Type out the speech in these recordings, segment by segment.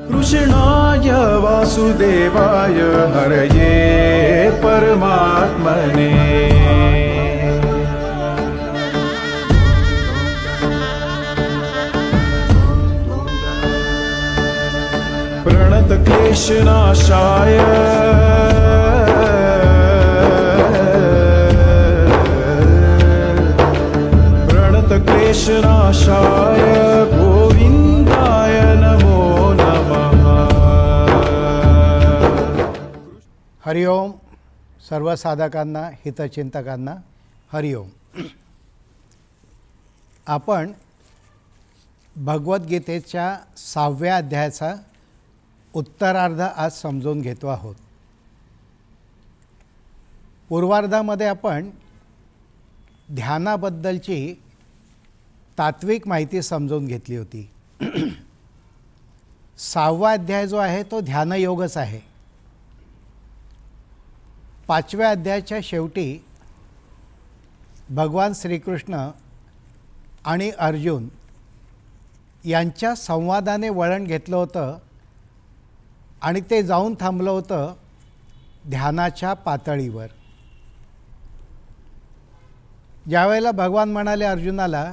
कृष्णाय वासुदेवाय हरये परमात्मने। प्रणतक्लेशनाशाय प्रणतक्लेशनाशाय गोविंदाय नमो नमः। हरिओम। सर्व साधकांना, हितचिंतकांना हरिओम। आपण भगवद्गीतेच्या 6व्या अध्यायाचा उत्तरार्ध आज समजून घेतो आहोत। पूर्वार्धामध्ये आपण ध्यानाबद्दलची तात्विक माहिती समजून घेतली होती। 6वा अध्याय जो आहे तो ध्यानयोगच आहे। 5व्या अध्यायाच्या शेवटी भगवान श्रीकृष्ण आणि अर्जुन यांच्या संवादाने वळण घेतलं होतं आणि ते जाऊन थांबलं होतं ध्यानाच्या पातळीवर। ज्यावेळेला भगवान म्हणाले अर्जुनाला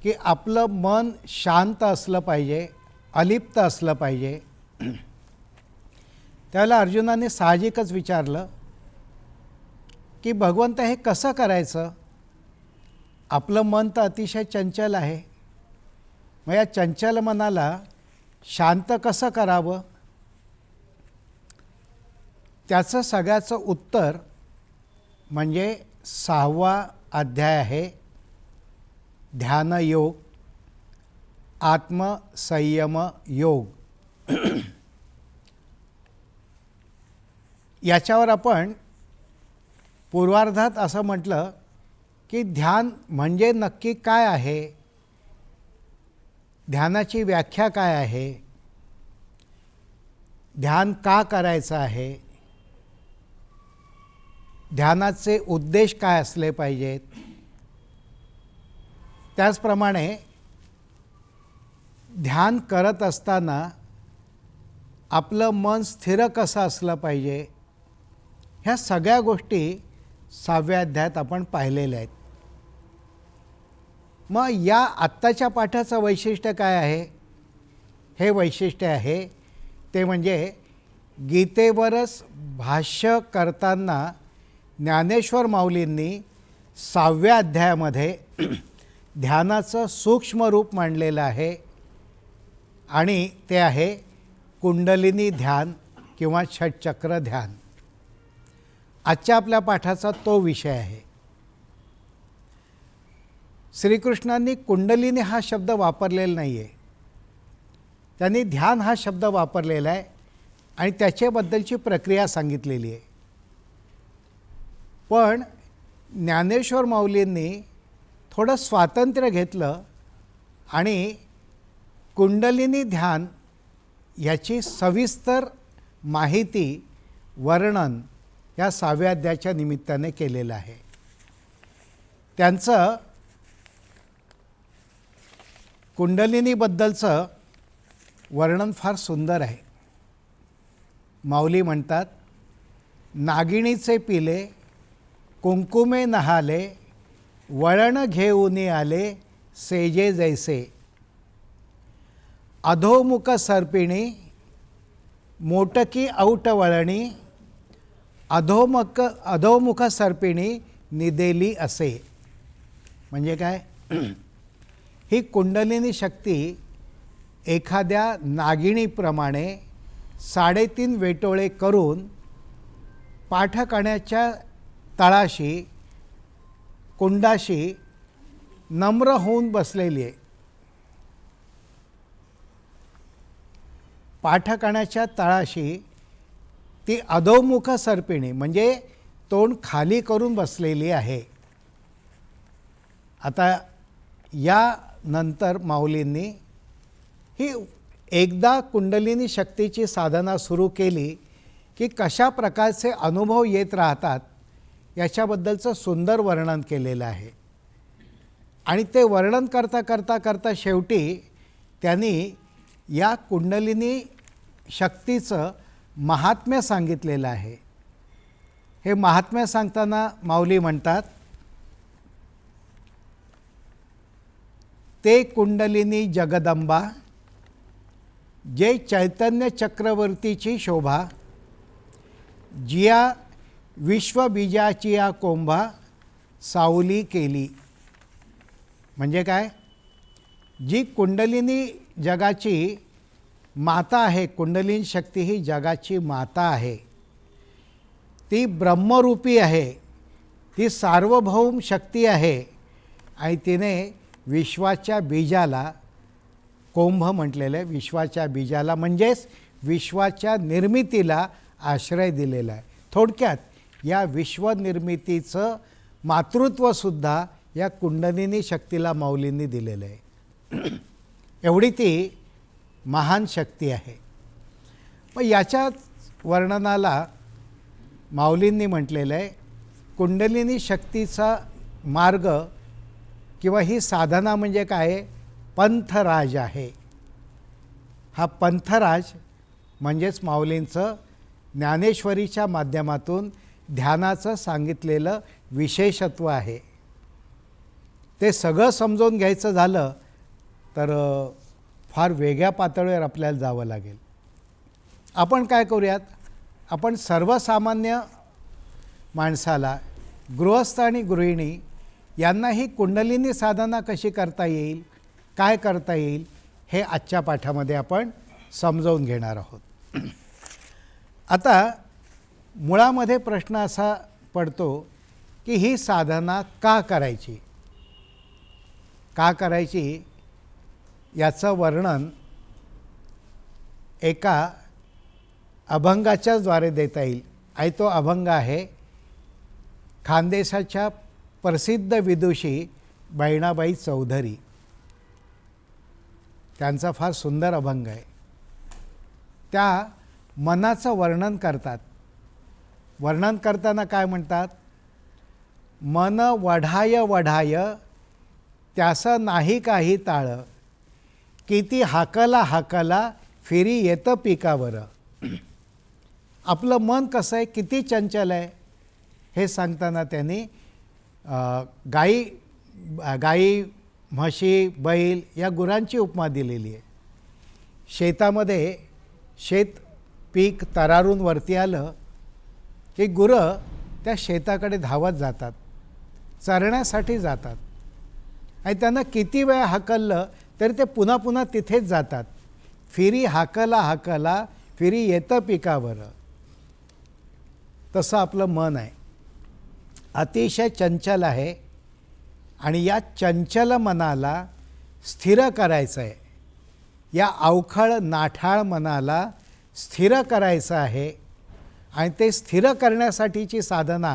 की आपलं मन शांत असलं पाहिजे, अलिप्त असलं पाहिजे, त्यावेळेला अर्जुनाने साहजिकच विचारलं की भगवंत हे कसं करायचं? आपलं मन तर अतिशय चंचल आहे, मग या चंचल मनाला शांत कसं करावं? त्याचं सगळ्याचं उत्तर म्हणजे 6वा अध्याय आहे ध्यानयोग, आत्मसंयम योग। याच्यावर आपण पूर्वार्धात असं म्हटलं की ध्यान म्हणजे नक्की काय आहे, ध्यानाची व्याख्या काय आहे, ध्यान का करायचं आहे, ध्यानाचे उद्देश काय असले पाहिजेत, त्याचप्रमाणे ध्यान करत असताना आपलं मन स्थिर कसं असलं पाहिजे, ह्या सगळ्या गोष्टी 6व्या अध्यायात आपण पाहिलेल्या आहेत। मग या आत्ताच्या पाठाचं वैशिष्ट्य काय आहे? हे वैशिष्ट्य आहे ते म्हणजे गीतेवरच भाष्य करताना ज्ञानेश्वर माऊलींनी 6व्या अध्यायामध्ये ध्यानाचं सूक्ष्म रूप मांडलेलं आहे आणि ते आहे कुंडलिनी ध्यान किंवा षटचक्र ध्यान। आजच्या आपल्या पाठाचा तो विषय आहे। श्रीकृष्णांनी कुंडलिनी हा शब्द वापरलेला नाही आहे, त्यांनी ध्यान हा शब्द वापरलेला आहे आणि त्याच्याबद्दलची प्रक्रिया सांगितलेली आहे। पण ज्ञानेश्वर माऊलींनी थोडं स्वातंत्र्य घेतलं आणि कुंडलिनी ध्यान याची सविस्तर माहिती, वर्णन या 6व्या अध्यायाच्या निमित्ताने केलेलं आहे। त्यांचं कुंडलिनीबद्दलचं वर्णन फार सुंदर आहे। माऊली म्हणतात, नागिणीचे पिले कुंकुमे नहाले, वळण घेऊन आले सेजे जैसे, अधोमुख सर्पिणी मोटकी औट वळणी, अधोमुख सर्पिणी निदेली असे। म्हणजे काय? ही कुंडलिनी शक्ती एखाद्या नागिणीप्रमाणे 3.5 वेटोळे करून पाठकण्याच्या तळाशी, कुंडाशी नम्र होऊन बसलेली आहे। पाठकण्याच्या तळाशी ती अधोमुख सर्पिणी म्हणजे तोंड खाली करून बसलेली आहे। आता या नंतर माऊलींनी ही एकदा कुंडलिनी शक्तीची साधना सुरू केली की कशा प्रकारचे अनुभव येत राहतात याच्याबद्दलचं सुंदर वर्णन केलेलं आहे। आणि ते वर्णन करता शेवटी त्यांनी या कुंडलिनी शक्तीचं महात्म्य सांगितलेलं आहे. हे महात्म्य सांगताना माऊली म्हणतात, ते कुंडलिनी जगदंबा, जे चैतन्य चक्रवर्तीची शोभा, जिया विश्वबीजाची या कोंभा सावली केली. म्हणजे काय? जी कुंडलिनी जगाची माता आहे, कुंडलिनी शक्ती ही जगाची माता आहे, ती ब्रह्मरूपी आहे, ती सार्वभौम शक्ती आहे आणि तिने विश्वाच्या बीजाला, कोंभ म्हटलेलं आहे, विश्वाच्या बीजाला म्हणजेच विश्वाच्या निर्मितीला आश्रय दिलेला आहे. थोडक्यात या विश्वनिर्मितीचं मातृत्वसुद्धा या कुंडलिनी शक्तीला माऊलींनी दिलेलं आहे. एवढी ती महान शक्ती आहे. मग याच्या वर्णनाला माऊलींनी म्हटलेलं आहे, कुंडलिनी शक्तीचा मार्ग किंवा ही साधना म्हणजे काय? पंथराज आहे. हा पंथराज म्हणजेच माऊलींचं ज्ञानेश्वरीच्या माध्यमातून ध्यानाचं सांगितलेलं विशेषत्व आहे. ते सगळं समजून घ्यायचं झालं तर फार वेगळ्या पातळीवर आपल्याला जावं लागेल. आपण काय करूयात, आपण सर्वसामान्य माणसाला, गृहस्थ आणि गृहिणी यांना ही कुंडलिनी साधना कशी करता येईल, काय करता येईल, हे आजच्या पाठामध्ये आपण समजावून घेणार आहोत. आता मुळामध्ये प्रश्न असा पडतो की ही साधना का करायची, का करायची याचं वर्णन एका अभंगाच्याच द्वारे देता येईल. आणि तो अभंग आहे खानदेशाच्या प्रसिद्ध विदुषी बहिणाबाई चौधरी. त्यांचा फार सुंदर अभंग आहे. त्या मनाचं वर्णन करतात. वर्णन करताना काय म्हणतात? मन वढाय वढाय त्यासं नाही काही ताळ, किती हाकला हाकला फिरी येतं पिकावर. आपलं मन कसं आहे, किती चंचल आहे हे सांगताना त्यांनी गाई, म्हशी, बैल या गुरांची उपमा दिलेली आहे. शेतामध्ये शेत पीक तरारून वरती आलं की गुरं त्या शेताकडे धावत जातात, चरण्यासाठी जातात आणि त्यांना किती वेळा हाकललं तरी ते पुन्हा पुन्हा तिथेच जातात. फिरी हाकला हाकला फिरी येतं पिकावर. तसं आपलं मन आहे, अतिशय चंचल आहे आणि या चंचल मनाला स्थिर करायचं आहे. या अवखळ नाठाळ मनाला स्थिर करायचं आहे आणि ते स्थिर करण्यासाठीची साधना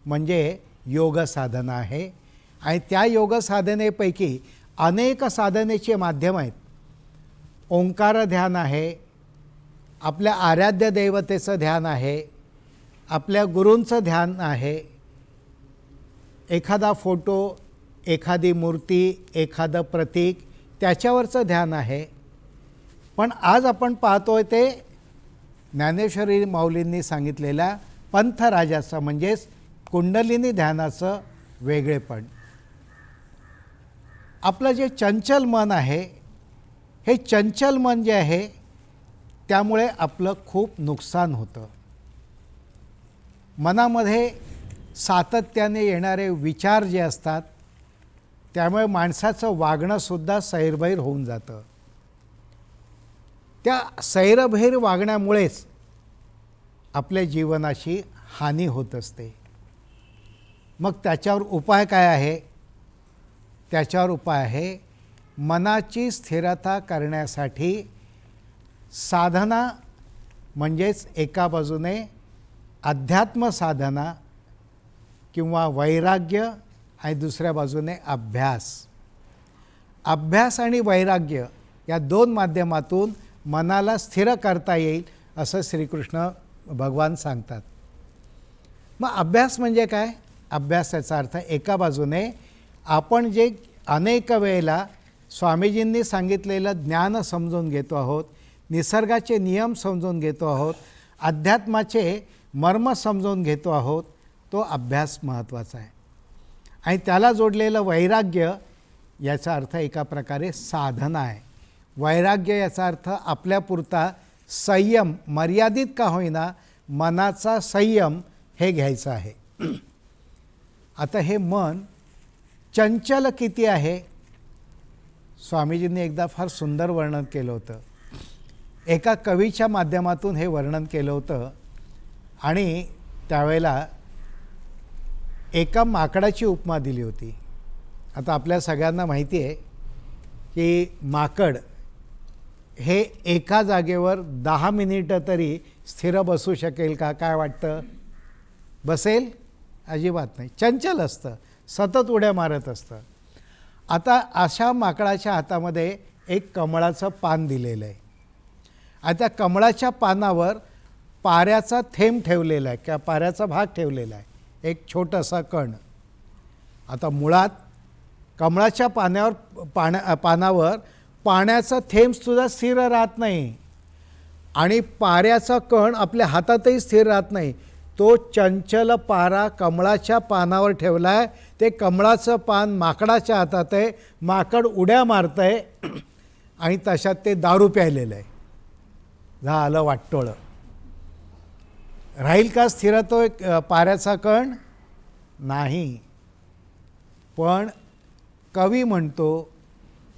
म्हणजे योग साधना आहे. आणि त्या योग साधनेपैकी अनेक साधनेचे माध्यम आहेत. ओंकार ध्यान आहे, आपल्या आराध्य दैवतेचं ध्यान आहे, आपल्या गुरूंचं ध्यान आहे, एखादा फोटो, एखादी मूर्ती, एखादं प्रतीक त्याच्यावरचं ध्यान आहे. पण आज आपण पाहतोय ते ज्ञानेश्वरी माऊलींनी सांगितलेल्या पंथराजाचं म्हणजेच कुंडलिनी ध्यानाचं वेगळेपण. आपलं जे चंचल मन आहे, हे चंचल मन जे आहे त्यामुळे आपलं खूप नुकसान होतं. मनामध्ये सातत्याने येणारे विचार जे असतात त्यामुळे माणसाचं वागणंसुद्धा सैरभैर होऊन जातं. त्या सैरभैर वागण्यामुळेच आपल्या जीवनाची हानी होत असते. मग त्याच्यावर उपाय काय आहे? त्याच्यावर उपाय आहे मनाची स्थिरता करण्यासाठी साधना म्हणजेच एका बाजूने अध्यात्म साधना किंवा वैराग्य आणि दुसऱ्या बाजूने अभ्यास. अभ्यास आणि वैराग्य या दोन माध्यमातून मनाला स्थिर करता येईल असं श्रीकृष्ण भगवान सांगतात. मग अभ्यास म्हणजे काय? अभ्यासाचा अर्थ एका बाजूने आपण जे अनेक वेळेला स्वामीजींनी सांगितलेलं ज्ञान समजून घेतो आहोत, निसर्गाचे नियम समजून घेतो आहोत, अध्यात्माचे मर्म समजून घेतो आहोत, तो अभ्यास महत्त्वाचा आहे. आणि त्याला जोडलेलं वैराग्य याचा अर्थ एका प्रकारे साधना आहे. वैराग्य याचा अर्थ आपल्यापुरता संयम, मर्यादित का होईना मनाचा संयम हे घ्यायचं आहे. आता हे मन चंचल किती आहे, स्वामीजींनी एकदा फार सुंदर वर्णन केलं होतं. एका कवीच्या माध्यमातून हे वर्णन केलं होतं आणि त्यावेळेला एका माकडाची उपमा दिली होती. आता आपल्या सगळ्यांना माहिती आहे की माकड हे एका जागेवर 10 मिनिटं तरी स्थिर बसू शकेल का? काय वाटतं? बसेल? अजिबात नाही. चंचल असतं, सतत उड्या मारत असतं. आता अशा माकडाच्या हातामध्ये एक कमळाचं पान दिलेलं आहे. आता त्या कमळाच्या पानावर पाऱ्याचा थेंब ठेवलेला आहे किंवा पाऱ्याचा भाग ठेवलेला आहे, एक छोटासा कण. आता मुळात कमळाच्या पानावर पाण्याचा थेंबसुद्धा स्थिर राहत नाही आणि पाऱ्याचा कण आपल्या हातातही स्थिर राहत नाही. तो चंचल पारा कमळाच्या पानावर ठेवला आहे. ते कमळाचं पान माकडाच्या हातात आहे. माकड उड्या मारतं आहे आणि तशात ते दारू प्यायलेलं आहे. झालं वाटोळं. राहील का स्थिर तो पाऱ्याचा कण? नाही. पण कवी म्हणतो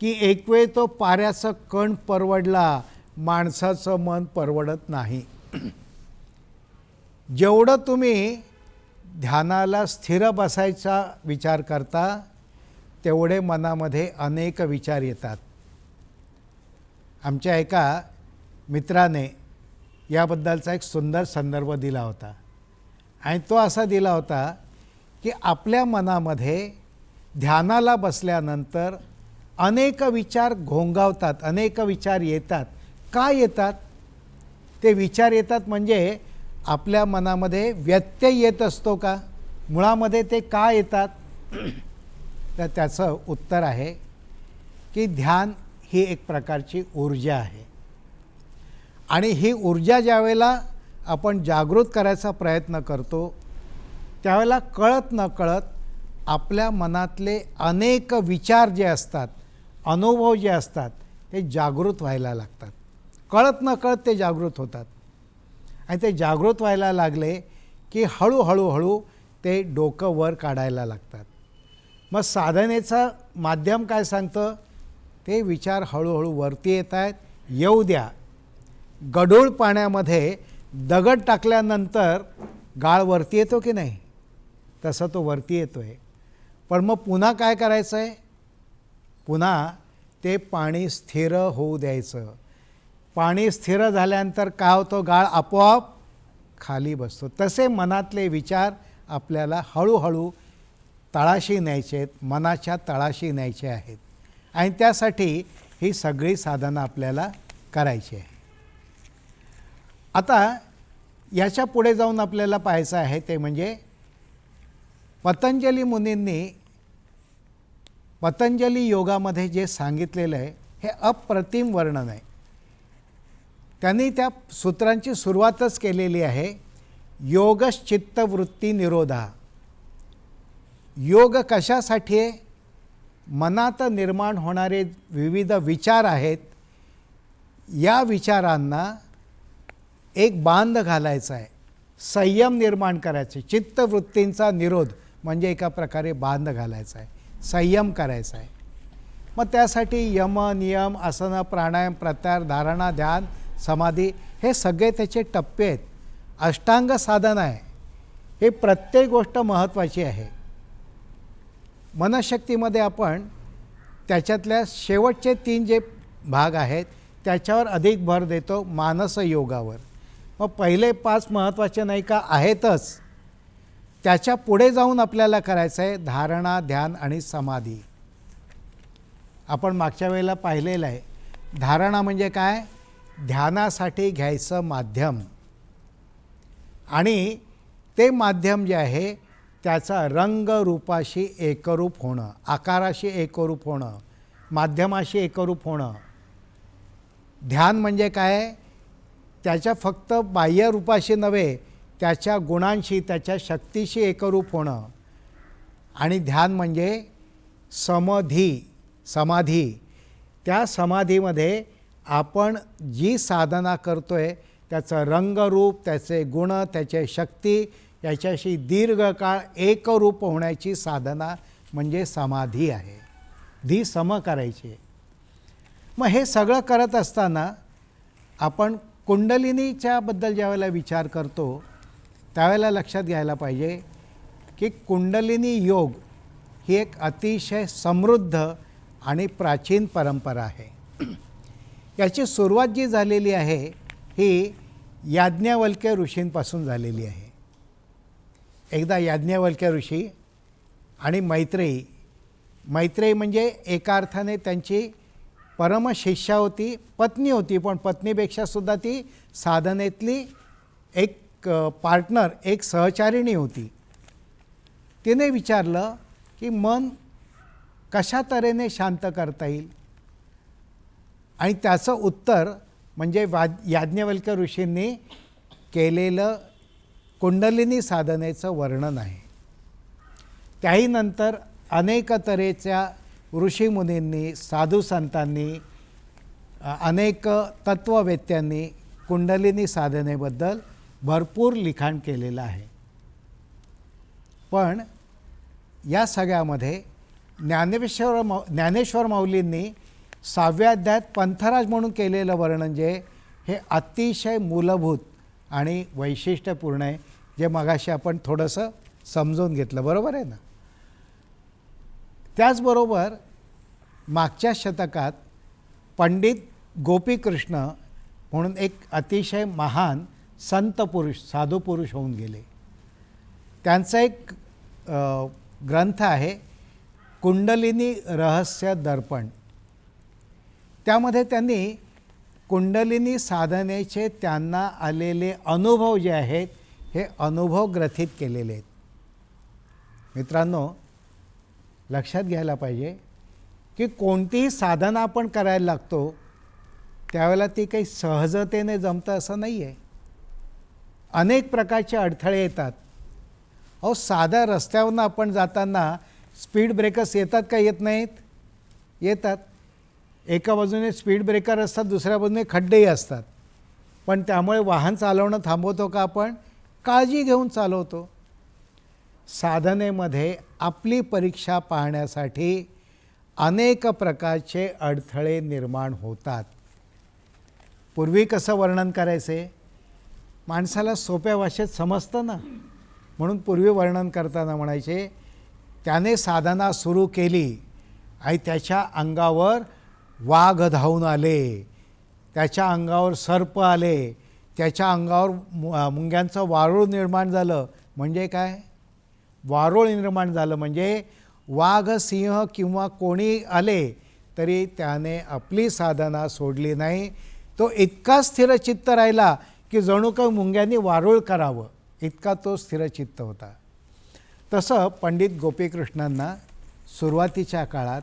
की एक वेळ तो पाऱ्याचा कण परवडला, माणसाचं मन परवडत नाही. जेवढं तुम्ही ध्यानाला स्थिर बसायचा विचार करता तेवढे मनामध्ये अनेक विचार येतात. आमच्या एका मित्राने याबद्दलचा एक सुंदर संदर्भ दिला होता आणि तो असा दिला होता की आपल्या मनामध्ये ध्यानाला बसल्यानंतर अनेक विचार घोंगावतात, अनेक विचार येतात. का येतात? ते विचार येतात म्हणजे आपल्या मनामध्ये व्यत्यय येत असतो का? मुळामध्ये ते का येतात? तर त्याचं उत्तर आहे की ध्यान ही एक प्रकारची ऊर्जा आहे आणि ही ऊर्जा ज्यावेळेला आपण जागृत करायचा प्रयत्न करतो त्यावेळेला कळत नकळत आपल्या मनातले अनेक विचार जे असतात, अनुभव जे असतात ते जागृत व्हायला लागतात. कळत नकळत ते जागृत होतात आणि ते जागृत व्हायला लागले की हळूहळू ते डोकं वर काढायला लागतात. मग साधनेचं माध्यम काय सांगतं? ते विचार हळूहळू वरती येत आहेत, येऊ द्या. गढूळ पाण्यामध्ये दगड टाकल्यानंतर गाळ वरती येतो की नाही? तसं तो वरती येतो आहे. पण मग पुन्हा काय करायचं आहे? पुन्हा ते पाणी स्थिर होऊ द्यायचं. पाणी स्थिर झाल्यानंतर काय होतं? गाळ आपोआप खाली बसतो. तसे मनातले विचार आपल्याला हळूहळू तळाशी न्यायचे आहेत, मनाच्या तळाशी न्यायचे आहेत आणि त्यासाठी ही सगळी साधनं आपल्याला करायची आहे. आता याच्या पुढे जाऊन आपल्याला पाहायचं आहे ते म्हणजे पतंजली मुनींनी पतंजली योगामध्ये जे सांगितलेलं आहे हे अप्रतिम वर्णन आहे. त्यांनी त्या सूत्रांची सुरुवातच केलेली आहे, योगश्चित्तवृत्ती निरोधा. योग कशासाठी आहे? मनात निर्माण होणारे विविध विचार आहेत, या विचारांना एक बांध घालायचा आहे, संयम निर्माण करायचे. चित्तवृत्तींचा निरोध म्हणजे एका प्रकारे बांध घालायचा आहे, संयम करायचा आहे. मग त्यासाठी यम, नियम, आसन, प्राणायाम, प्रत्याहार, धारणा, ध्यान, समाधी हे सगळे त्याचे टप्पे आहेत. अष्टांग साधन आहे. हे प्रत्येक गोष्ट महत्त्वाची आहे. मनशक्तीमध्ये आपण त्याच्यातल्या शेवटचे 3 जे भाग आहेत त्याच्यावर अधिक भर देतो, मानस योगावर. मग पहिले 5 महत्त्वाचे नाही का? आहेतच. त्याच्या पुढे जाऊन आपल्याला करायचं आहे धारणा, ध्यान आणि समाधी. आपण मागच्या वेळेला पाहिलेलं आहे. धारणा म्हणजे काय? ध्यानासाठी घ्यायचं माध्यम आणि ते माध्यम जे आहे त्याचा रंग रूपाशी एकरूप होणं, आकाराशी एकरूप होणं माध्यमाशी एकरूप होणं. ध्यान म्हणजे काय? त्याच्या फक्त बाह्य रूपाशी नव्हे, त्याच्या गुणांशी, त्याच्या शक्तीशी एकरूप होणं. आणि ध्यान म्हणजे समाधी. त्या समाधीमध्ये आपण जी साधना करतोय त्याचं रंगरूप, त्याचे गुण, त्याचे शक्ती याच्याशी दीर्घकाळ एकरूप होण्याची साधना म्हणजे समाधी आहे. सम करायची. मग हे सगळं करत असताना आपण कुंडलिनीच्या बद्दल ज्यावेळेला विचार करतो त्यावेळेला लक्षात घ्यायला पाहिजे की कुंडलिनी योग ही एक अतिशय समृद्ध आणि प्राचीन परंपरा आहे. याची सुरुवात जी झालेली आहे ही याज्ञवल्क्य ऋषींपासून झालेली आहे. एकदा याज्ञवल्क्य ऋषी आणि मैत्रेयी म्हणजे एका अर्थाने त्यांची परमशिष्या होती, पत्नी होती, पण पत्नीपेक्षासुद्धा ती साधनेतली एक पार्टनर, एक सहचारिणी होती. तिने विचारलं की मन कशा तऱ्हेने शांत करता येईल. आणि त्याचं उत्तर म्हणजे याज्ञवल्क्य ऋषींनी केलेलं कुंडलिनी साधनेचं वर्णन आहे. त्याही नंतर अनेक तऱ्हेच्या ऋषीमुनींनी, साधू संतांनी, अनेक तत्ववेत्यांनी कुंडलिनी साधनेबद्दल भरपूर लिखाण केलेलं आहे. पण या सगळ्यामध्ये ज्ञानेश्वर माऊलींनी 6व्या अध्यायात पंथराज म्हणून केलेलं वर्णन जे हे अतिशय मूलभूत आणि वैशिष्ट्यपूर्ण आहे, जे मगाशी आपण थोडंसं समजून घेतलं. बरोबर आहे ना? त्याचबरोबर मागच्या शतकात पंडित गोपीकृष्ण म्हणून एक अतिशय महान संत पुरुष, साधू पुरुष होऊन गेले. त्यांचा एक ग्रंथ आहे कुंडलिनी रहस्य दर्पण. त्यामध्ये त्यांनी कुंडलिनी साधनेचे त्यांना आलेले अनुभव जे आहेत हे अनुभव ग्रथित केलेले आहेत. मित्रांनो, लक्षात घ्यायला पाहिजे की कोणतीही साधना आपण करायला लागतो त्यावेळेला ती काही सहजतेने जमतं असं नाही आहे. अनेक प्रकारचे अडथळे येतात. साध्या रस्त्यावरून आपण जाताना स्पीड ब्रेकर्स येतात का येत नाहीत? येतात. एका बाजूने स्पीड ब्रेकर असतात, दुसऱ्या बाजूने खड्डेही असतात. पण त्यामुळे वाहन चालवणं थांबवतो का आपण? काळजी घेऊन चालवतो. साधनेमध्ये आपली परीक्षा पाहण्यासाठी अनेक प्रकारचे अडथळे निर्माण होतात. पूर्वी कसं वर्णन करायचे? माणसाला सोप्या भाषेत समजतं ना, म्हणून पूर्वी वर्णन करताना म्हणायचे त्याने साधना सुरू केली आणि त्याच्या अंगावर वाघ धावून आले, त्याच्या अंगावर सर्प आले, त्याच्या अंगावर मुंग्यांचं वारूळ निर्माण झालं. म्हणजे काय? वारूळ निर्माण झालं म्हणजे वाघ, सिंह किंवा कोणी आले तरी त्याने आपली साधना सोडली नाही. तो इतका स्थिरचित्त राहिला की जणू काही मुंग्यांनी वारूळ करावं, इतका तो स्थिरचित्त होता. तसं पंडित गोपीकृष्णांना सुरुवातीच्या काळात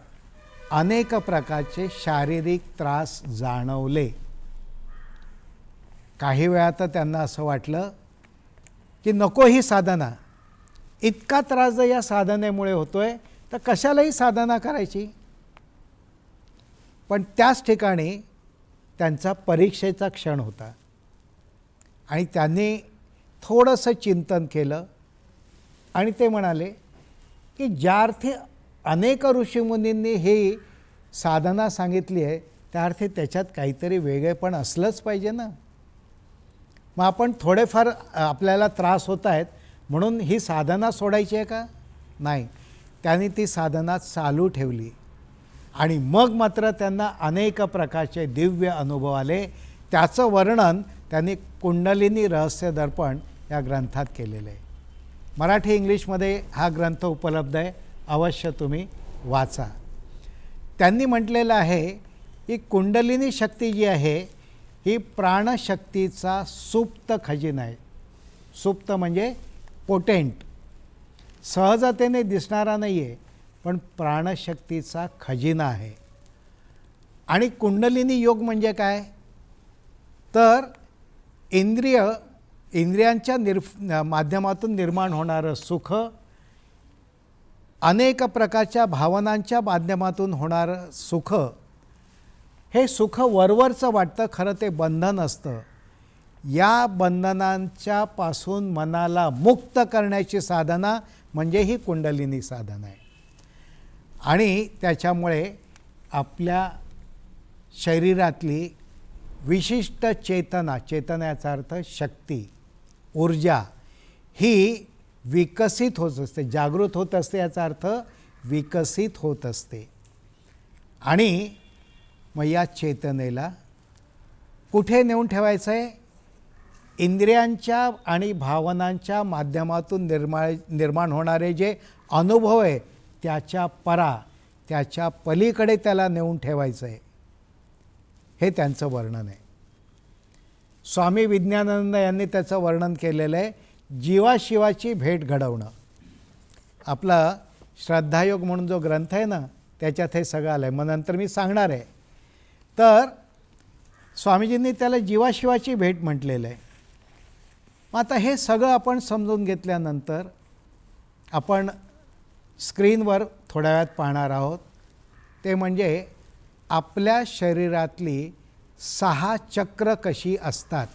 अनेक प्रकारचे शारीरिक त्रास जाणवले. काही वेळा तर त्यांना असं वाटलं की नको ही साधना, इतका त्रास जर या साधनेमुळे होतोय तर कशालाही साधना करायची. पण त्याच ठिकाणी त्यांचा परीक्षेचा क्षण होता आणि त्यांनी थोडंसं चिंतन केलं आणि ते म्हणाले की ज्या अर्थी अनेक ऋषीमुनींनी ही साधना सांगितली आहे त्या अर्थी त्याच्यात काहीतरी वेगळेपण असलंच पाहिजे ना. मग आपण थोडेफार आपल्याला त्रास होत आहेत म्हणून ही साधना सोडायची आहे का? नाही. त्यांनी ती साधना चालू ठेवली आणि मग मात्र त्यांना अनेक प्रकारचे दिव्य अनुभव आले. त्याचं वर्णन त्यांनी कुंडलिनी रहस्य दर्पण या ग्रंथात केलेलं आहे. मराठी इंग्लिशमध्ये हा ग्रंथ उपलब्ध आहे, अवश्य तुम्ही वाचा. त्यांनी म्हटलेलं आहे की कुंडलिनी शक्ती जी आहे ही प्राणशक्तीचा सुप्त खजिना आहे. सुप्त म्हणजे पोटेंट, सहजतेने दिसणारा नाही आहे, पण प्राणशक्तीचा खजिना आहे. आणि कुंडलिनी योग म्हणजे काय, तर इंद्रियांच्या माध्यमातून निर्माण होणारं सुख, अनेक प्रकारच्या भावनांच्या माध्यमातून होणारं सुख, हे सुख वरवरचं वाटतं, खरं ते बंधन असतं. या बंधनांच्या पासून मनाला मुक्त करण्याची साधना म्हणजे ही कुंडलिनी साधना आहे. आणि त्याच्यामुळे आपल्या शरीरातली विशिष्ट चेतनाचा अर्थ शक्ती, ऊर्जा, ही विकसित होत असते, जागृत होत असते, याचा अर्थ विकसित होत असते. आणि मग या चेतनेला कुठे नेऊन ठेवायचं आहे, इंद्रियांच्या आणि भावनांच्या माध्यमातून निर्माण होणारे जे अनुभव आहे त्याच्या पलीकडे त्याला नेऊन ठेवायचं आहे, हे त्यांचं वर्णन आहे. स्वामी विज्ञानानंद यांनी त्याचं वर्णन केलेलं आहे, जीवाशिवाची भेट घडवणं. आपला श्रद्धायोग म्हणून जो ग्रंथ आहे ना, त्याच्यात हे सगळं आलं आहे, मग नंतर मी सांगणार आहे. तर स्वामीजींनी त्याला जीवाशिवाची भेट म्हटलेलं आहे. मग आता हे सगळं आपण समजून घेतल्यानंतर आपण स्क्रीनवर थोड्या वेळात पाहणार आहोत, ते म्हणजे आपल्या शरीरातली 6 चक्र कशी असतात.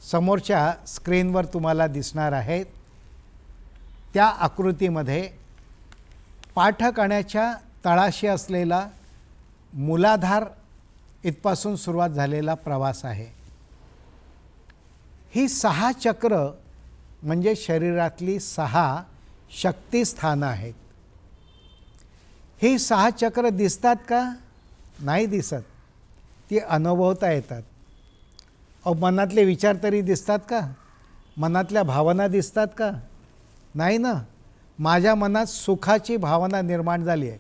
समोरच्या स्क्रीनवर तुम्हाला दिसणार आहेत. त्या आकृतीमध्ये पाठकण्याच्या तळाशी असलेला मूलाधार इथपासून सुरुवात झालेला प्रवास आहे. ही 6 चक्र म्हणजे शरीरातली 6 शक्तिस्थानं आहेत. ही 6 चक्र दिसतात का? नाही दिसत, ती अनुभवता येतात. मनातले विचार तरी दिसतात का? मनातल्या भावना दिसतात का? नाही ना. माझ्या मनात सुखाची भावना निर्माण झाली आहे,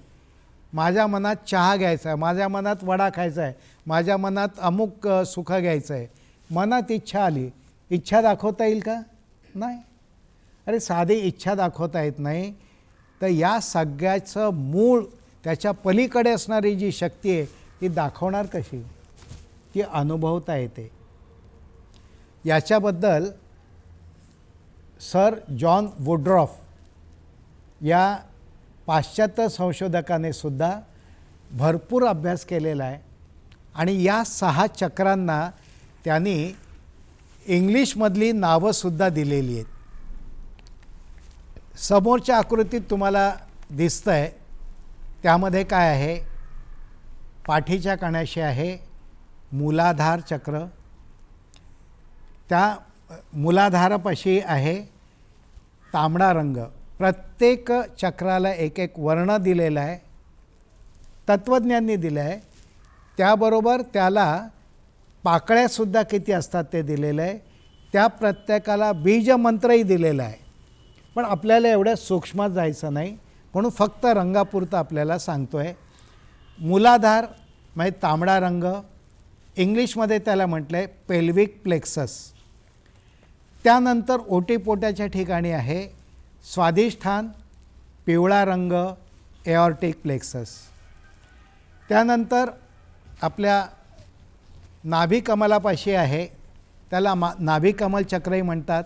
माझ्या मनात चहा घ्यायचा आहे, माझ्या मनात वडा खायचा आहे, माझ्या मनात अमुक सुख घ्यायचं आहे, मनात इच्छा आली. इच्छा दाखवता येईल का? नाही. अरे साधी इच्छा दाखवता येत नाही, तर या सगळ्याचं मूळ, त्याच्या पलीकडे असणारी जी शक्ती आहे ती दाखवणार कशी? ती अनुभवता येते. याच्याबद्दल सर जॉन वुड्रॉफ या पाश्चात्य संशोधकाने सुद्धा भरपूर अभ्यास केलेला आहे. आणि या 6 चक्रांना त्यांनी इंग्लिशमधली नावंसुद्धा दिलेली आहेत. समोरच्या आकृतीत तुम्हाला दिसतं आहे, त्यामध्ये काय आहे, पाठीच्या कण्याशी आहे मूलाधार चक्र, त्या मूलाधारापाशी आहे तांबडा रंग. प्रत्येक चक्राला एक एक वर्ण दिलेला आहे, तत्त्वज्ञांनी दिलं आहे. त्याबरोबर त्याला पाकळ्यासुद्धा किती असतात ते दिलेलं आहे. त्या प्रत्येकाला बीजमंत्रही दिलेला आहे. पण आपल्याला एवढ्या सूक्ष्मात जायचं नाही, म्हणून फक्त रंगापुरतं आपल्याला सांगतो आहे. मूलाधार म्हणजे तांबडा रंग, इंग्लिशमध्ये त्याला म्हटलं आहे पेल्विक प्लेक्सस. त्यानंतर ओटीपोटाच्या ठिकाणी आहे स्वादिष्ठान, पिवळा रंग, एऑर्टिक प्लेक्सस. त्यानंतर आपल्या नाभिकमलापाशी आहे, त्याला नाभिकमल चक्रही म्हणतात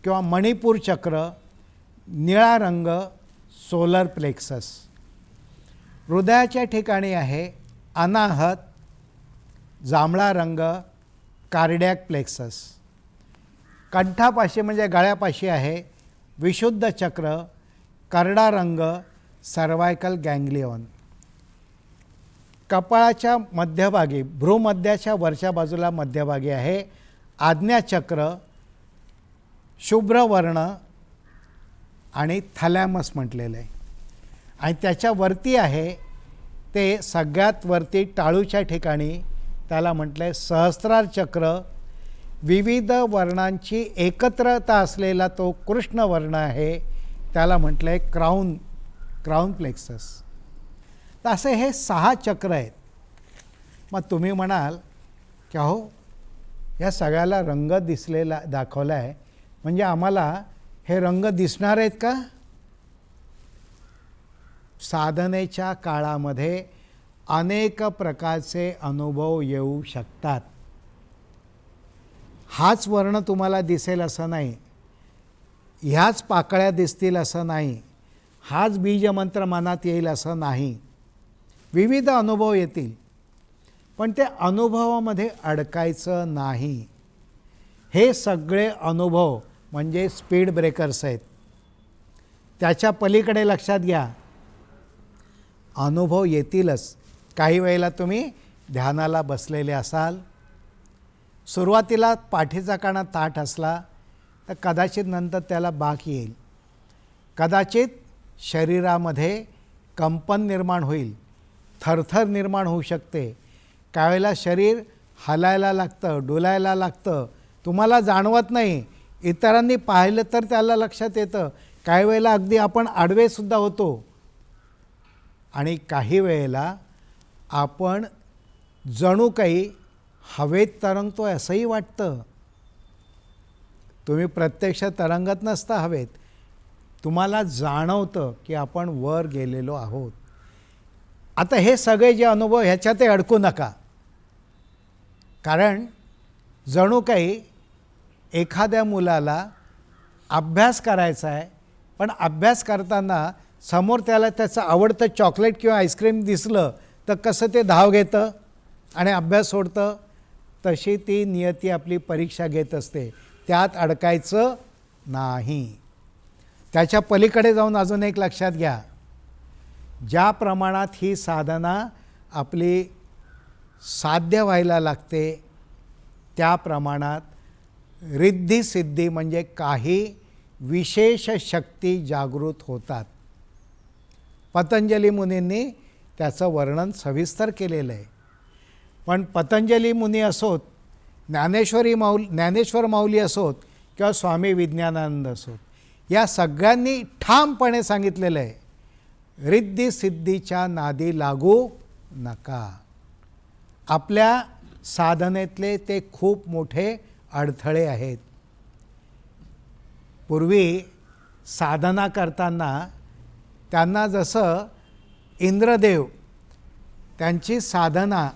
किंवा मणिपूर चक्र, निळा रंग, सोलर प्लेक्सस. हृदयाच्या ठिकाणी आहे अनाहत, जांभळा रंग, कार्डियक प्लेक्सस. कंठापाशी म्हणजे गळ्यापाशी आहे विशुद्ध चक्र, करडा रंग, सर्वायकल गँग्लिओन. कपाळाच्या मध्यभागी, भ्रूमध्याच्या वरच्या बाजूला मध्यभागी आहे आज्ञाचक्र, शुभ्र वर्ण आणि थॅलॅमस म्हटलेलं आहे. आणि त्याच्यावरती आहे ते सगळ्यात वरती टाळूच्या ठिकाणी, त्याला म्हटलं आहे सहस्रार चक्र. विविध वर्णांची एकत्रता असलेला तो कृष्ण वर्ण आहे, त्याला म्हटलं आहे क्राऊन प्लेक्सस. तर असे हे 6 चक्र आहेत. मग तुम्ही म्हणाल की अहो या सगळ्याला रंग दाखवला आहे, म्हणजे आम्हाला हे रंग दिसणार आहेत का? साधनेच्या काळामध्ये अनेक प्रकारचे अनुभव येऊ शकतात. हाच वर्ण तुम्हाला दिसेल असं नाही, ह्याच पाकळ्या दिसतील असं नाही, हाच बीजमंत्र मनात येईल असं नाही. विविध अनुभव येतील, पण ते अनुभवामध्ये अडकायचं नाही. हे सगळे अनुभव म्हणजे स्पीड ब्रेकर्स आहेत. त्याच्या पलीकडे लक्षात घ्या, अनुभव येतीलच. काही वेळेला तुम्ही ध्यानाला बसलेले असाल, सुरुवातीला पाठीचा कणा ताठ असला तर कदाचित नंतर त्याला बाक येईल. कदाचित शरीरामध्ये कंपन निर्माण होईल, थरथर निर्माण होऊ शकते. काही वेळेला शरीर हलायला लागतं, डोलायला लागतं, तुम्हाला जाणवत नाही, इतरांनी पाहिलं तर त्याला लक्षात येतं. काही वेळेला अगदी आपण आडवेसुद्धा होतो. आणि काही वेळेला आपण जणू काही हवेत तरंगतो आहे असंही वाटतं. तुम्ही प्रत्यक्ष तरंगत नसता हवेत, तुम्हाला जाणवतं की आपण वर गेलेलो आहोत. आता हे सगळे जे अनुभव ह्याच्यात अडकू नका, कारण जणू काही एखाद्या मुलाला अभ्यास करायचा आहे, पण अभ्यास करताना समोर त्याला त्याचं आवडतं चॉकलेट किंवा आईस्क्रीम दिसलं तर कसं ते धाव घेतं आणि अभ्यास सोडतं. तशी ती नियती आपली परीक्षा घेत असते, त्यात अडकायचं नाही. त्याच्या पलीकडे जाऊन अजून एक लक्षात घ्या, ज्या प्रमाणात ही साधना आपली साध्य व्हायला लागते त्या प्रमाणात रिद्धी सिद्धी म्हणजे काही विशेष शक्ती जागृत होतात. पतंजली मुनींनी त्याचं वर्णन सविस्तर केलेलं आहे. पण पतंजली मुनी असोत, ज्ञानेश्वर माऊली असोत किंवा स्वामी विज्ञानानंद असोत, या सगळ्यांनी ठामपणे सांगितलेलं आहे, रिद्धी सिद्धीच्या नादी लागू नका. आपल्या साधनेतले ते खूप मोठे अडथळे आहेत. पूर्वी साधना करताना त्यांना जसं इंद्रदेव त्यांची साधना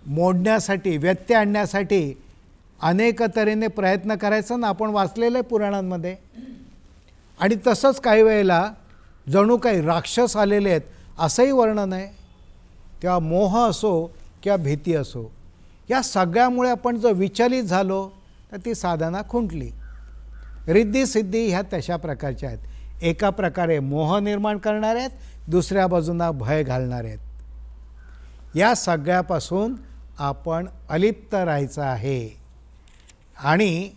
मोडण्यासाठी, व्यत्यय आणण्यासाठी अनेक तऱ्हेने प्रयत्न करायचा ना, आपण वाचलेलं आहे पुराणांमध्ये. आणि तसंच काही वेळेला जणू काही राक्षस आलेले आहेत असंही वर्णन आहे. तेव्हा मोह असो किंवा भीती असो, या सगळ्यामुळे आपण जर विचलित झालो तर ती साधना खुंटली. रिद्धी सिद्धी ह्या तशा प्रकारच्या आहेत. एका प्रकारे मोह निर्माण करणारे आहेत, दुसऱ्या बाजूंना भय घालणारे आहेत. या सगळ्यापासून आपण अलिप्त राहायचं आहे आणि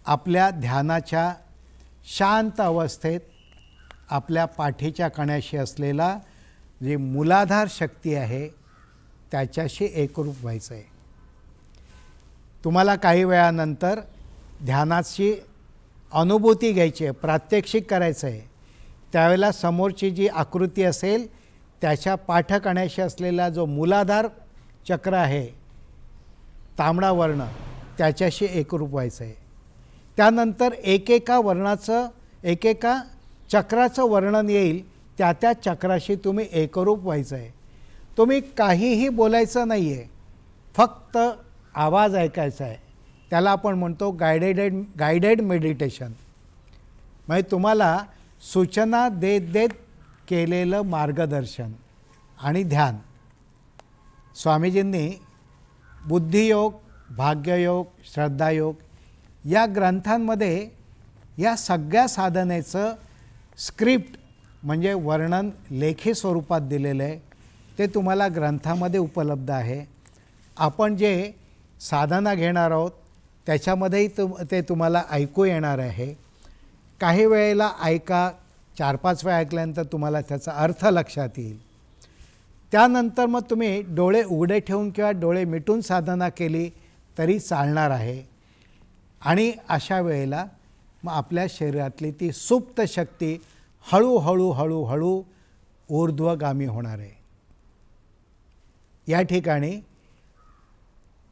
आपल्या ध्यानाच्या शांत अवस्थेत आपल्या पाठीच्या कण्याशी असलेला जी मूलाधार शक्ती आहे त्याच्याशी एकरूप व्हायचं आहे. तुम्हाला काही वेळानंतर ध्यानाची अनुभूती घ्यायची आहे, प्रात्यक्षिक करायचं आहे. त्यावेळेला समोरची जी आकृती असेल त्याच्या पाठकण्याशी असलेला जो मूलाधार चक्र आहे, तांबडा वर्ण, त्याच्याशी एकरूप व्हायचं आहे. त्यानंतर एकेका वर्णाचं, एकेका चक्राचं वर्णन येईल, त्या त्या चक्राशी तुम्ही एकरूप व्हायचं आहे. तुम्ही काहीही बोलायचं नाही आहे, फक्त आवाज ऐकायचा आहे. त्याला आपण म्हणतो गायडेड मेडिटेशन. म्हणजे तुम्हाला सूचना देत देत केलेलं मार्गदर्शन आणि ध्यान. स्वामीजींनी बुद्धियोग, भाग्ययोग, श्रद्धायोग या ग्रंथांमध्ये या सगळ्या साधनेचं स्क्रिप्ट म्हणजे वर्णन लेखी स्वरूपात दिलेलं आहे. ते तुम्हाला ग्रंथामध्ये उपलब्ध आहे. आपण जे साधना घेणार आहोत त्याच्यामध्येही ते तुम्हाला ऐकू येणार आहे. काही वेळेला ऐका, 4-5 वेळा ऐकल्यानंतर तुम्हाला त्याचा अर्थ लक्षात येईल. त्यानंतर मग तुम्ही डोळे उघडे ठेवून किंवा डोळे मिटून साधना केली तरी चालणार आहे. आणि अशा वेळेला मग आपल्या शरीरातली ती सुप्त शक्ती हळूहळू हळूहळू ऊर्ध्वगामी होणार आहे. या ठिकाणी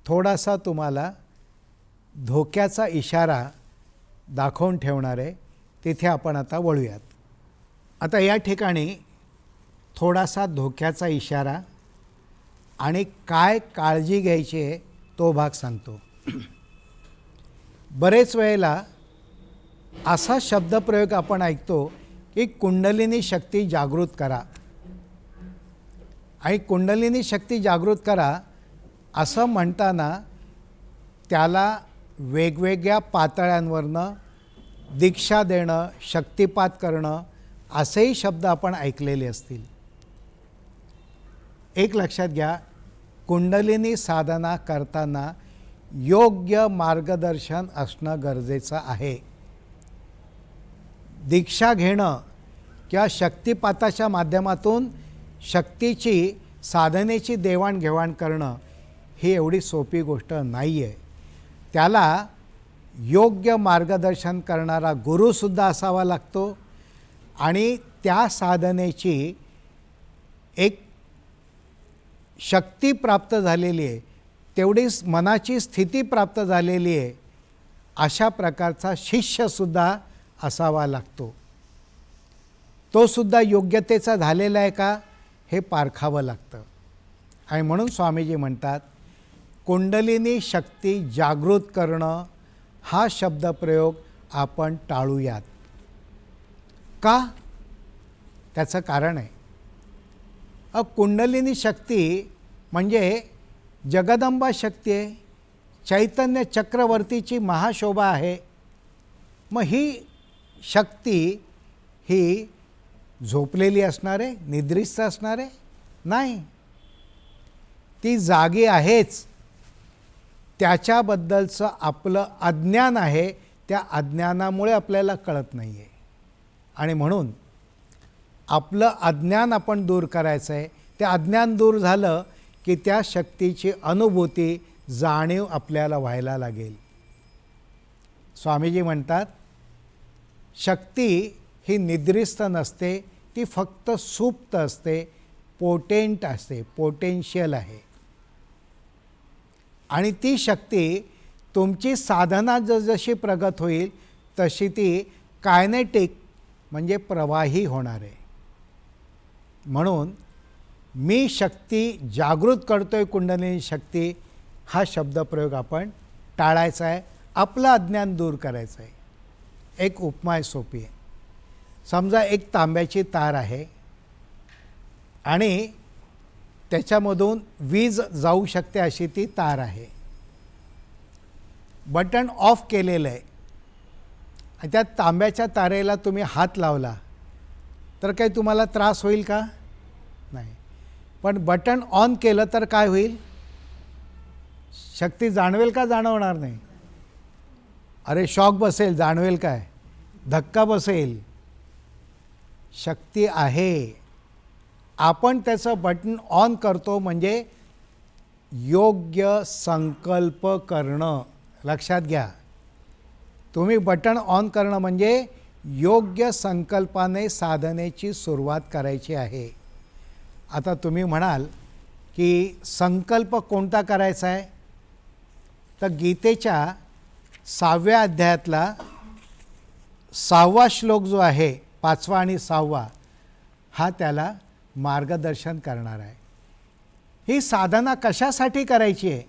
थोडासा तुम्हाला धोक्याचा इशारा दाखवून ठेवणार आहे, तिथे आपण आता वळूयात. आता या ठिकाणी थोडासा धोक्याचा इशारा आणि काय काळजी घ्यायची आहे तो भाग सांगतो. बरेच वेळेला असा शब्दप्रयोग आपण ऐकतो की कुंडलिनी शक्ती जागृत करा. आणि कुंडलिनी शक्ती जागृत करा असं म्हणताना त्याला वेगवेगळ्या पातळ्यांवरनं दीक्षा देणं, शक्तिपात करणं असेही शब्द आपण ऐकलेले असतील. एक लक्षात घ्या, कुंडलिनी साधना करताना योग्य मार्गदर्शन असणं गरजेचं आहे. दीक्षा घेणं किंवा शक्तिपाताच्या माध्यमातून शक्तीची साधनेची देवाणघेवाण करणं ही एवढी सोपी गोष्ट नाही आहे. त्याला योग्य मार्गदर्शन करणारा गुरुसुद्धा असावा लागतो आणि त्या साधनेची एक शक्ती प्राप्त झालेली आहे, तेवढीच मनाची स्थिती प्राप्त झालेली आहे, अशा प्रकारचा शिष्यसुद्धा असावा लागतो. तो सुद्धा योग्यतेचा झालेला आहे का हे पारखावं लागतं. आणि म्हणून स्वामीजी म्हणतात कुंडलिनी शक्ती जागृत करणं हा शब्दप्रयोग आपण टाळूयात. का? त्याचं कारण आहे. कुंडलिनी शक्ती म्हणजे जगदंबा शक्ती आहे, चैतन्य चक्रवर्तीची महाशोभा आहे. मग ही शक्ती ही झोपलेली असणार आहे, निद्रिस्त असणार आहे? नाही, ती जागी आहेच. त्याच्याबद्दलचं आपलं अज्ञान आहे, त्या अज्ञानामुळे आपल्याला कळत नाही आहे. आणि म्हणून आपलं अज्ञान आपण दूर करायचं आहे. ते अज्ञान दूर झालं की त्या शक्तीची अनुभूती, जाणीव आपल्याला व्हायला लागेल. स्वामीजी म्हणतात शक्ती ही निद्रिस्त नसते, ती फक्त सुप्त असते, पोटेंट असते, पोटेन्शियल आहे. आणि ती शक्ती तुमची साधना जसजशी प्रगत होईल तशी ती कायनेटिक म्हणजे प्रवाही होणार आहे. म्हणून मी शक्ती जागृत करतोय, कुंडलिनी शक्ती हा शब्दप्रयोग आपण टाळायचा आहे, आपलं अज्ञान दूर करायचं आहे. एक उपमा आहे, सोपी आहे. समजा एक तांब्याची तार आहे आणि त्याच्यामधून वीज जाऊ शकते अशी ती तार आहे. बटन ऑफ केलेलं आहे आणि त्या तांब्याच्या तारेला तुम्ही हात लावला तर काही तुम्हाला त्रास होईल का? नाही. पण बटन ऑन केलं तर काय होईल? शक्ती जाणवेल का जाणवणार नाही? अरे शॉक बसेल, जाणवेल काय? धक्का बसेल. शक्ती आहे, आपण त्याचं बटन ऑन करतो म्हणजे योग्य संकल्प करणं. लक्षात घ्या, तुम्ही बटन ऑन करणं म्हणजे योग्य संकल्पाने साधनेची सुरुवात करायची आहे. आता तुम्ही म्हणाल की संकल्प कोणता करायचा आहे? तर गीतेच्या 6व्या अध्यायातला 6वा श्लोक जो आहे, 5वा आणि 6वा, हा त्याला मार्गदर्शन करणार आहे. ही साधना कशासाठी करायची आहे?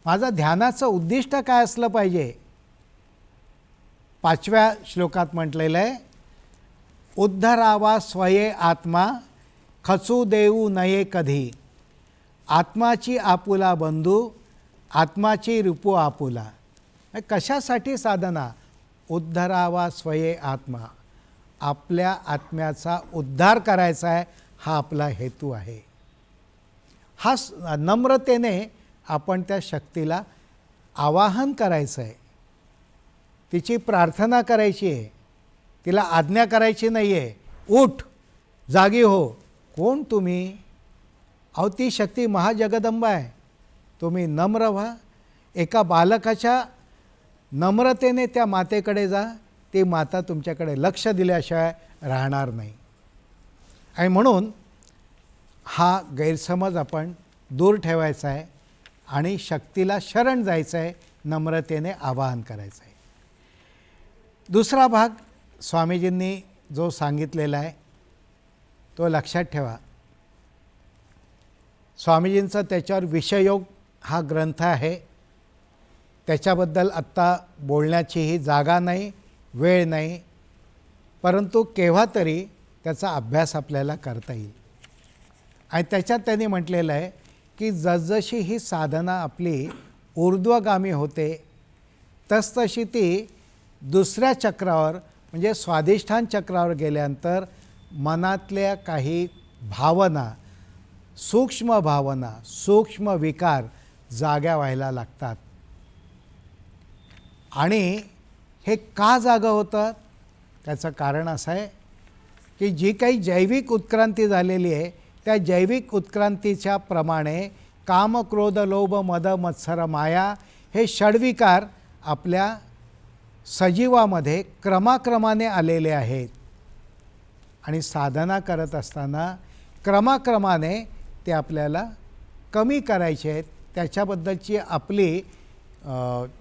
माझं ध्यानाचं उद्दिष्ट काय असलं पाहिजे? 5व्या श्लोकात म्हटलेलं आहे, उद्धरावा स्वये आत्मा खचू देऊ नये कधी, आत्माची आपुला बंधू आत्माची रूपू आपुला. कशासाठी साधना? उद्धरावा स्वये आत्मा, आपल्या आत्म्याचा उद्धार करायचा आहे, हा आपला हेतू आहे. हा नम्रतेने आपण त्या शक्तीला आवाहन करायचं आहे, तिची प्रार्थना करायची आहे, तिला आज्ञा करायची नाही आहे, उठ, जागी हो. कोण तुम्ही? अहो ती शक्ती महाजगदंबा आहे. तुम्ही नम्र व्हा. एका बालकाच्या नम्रतेने त्या मातेकडे जा, ती माता तुमच्याकडे लक्ष दिल्याशिवाय राहणार नाही. आणि म्हणून हा गैरसमज आपण दूर ठेवायचा आहे आणि शक्तीला शरण जायचं आहे, नम्रतेने आवाहन करायचं आहे. दुसरा भाग स्वामीजींनी जो सांगितलेला आहे तो लक्षात ठेवा. स्वामीजींचं त्याच्यावर विषयोग हा ग्रंथ आहे. त्याच्याबद्दल आत्ता बोलण्याचीही जागा नाही, वेळ नाही, परंतु केव्हा तरी त्याचा अभ्यास आपल्याला करता येईल. आणि त्याच्यात त्यांनी म्हटलेलं आहे की जसजशी ही साधना आपली ऊर्ध्वगामी होते तसतशी ती दुसऱ्या चक्रावर म्हणजे स्वाधिष्ठान चक्रावर गेल्यानंतर मनातल्या काही भावना, सूक्ष्म विकार जाग्या व्हायला लागतात. आणि हे का जागं होतं? त्याचं कारण असं आहे की जी काही जैविक उत्क्रांती झालेली आहे त्या जैविक उत्क्रांतीच्या प्रमाणे काम, क्रोध, लोभ, मद, मत्सर, माया हे षड्विकार आपल्या सजीवामध्ये क्रमाक्रमाने आलेले आहेत. आणि साधना करत असताना क्रमाक्रमाने ते आपल्याला कमी करायचे आहेत. त्याच्याबद्दलची आपली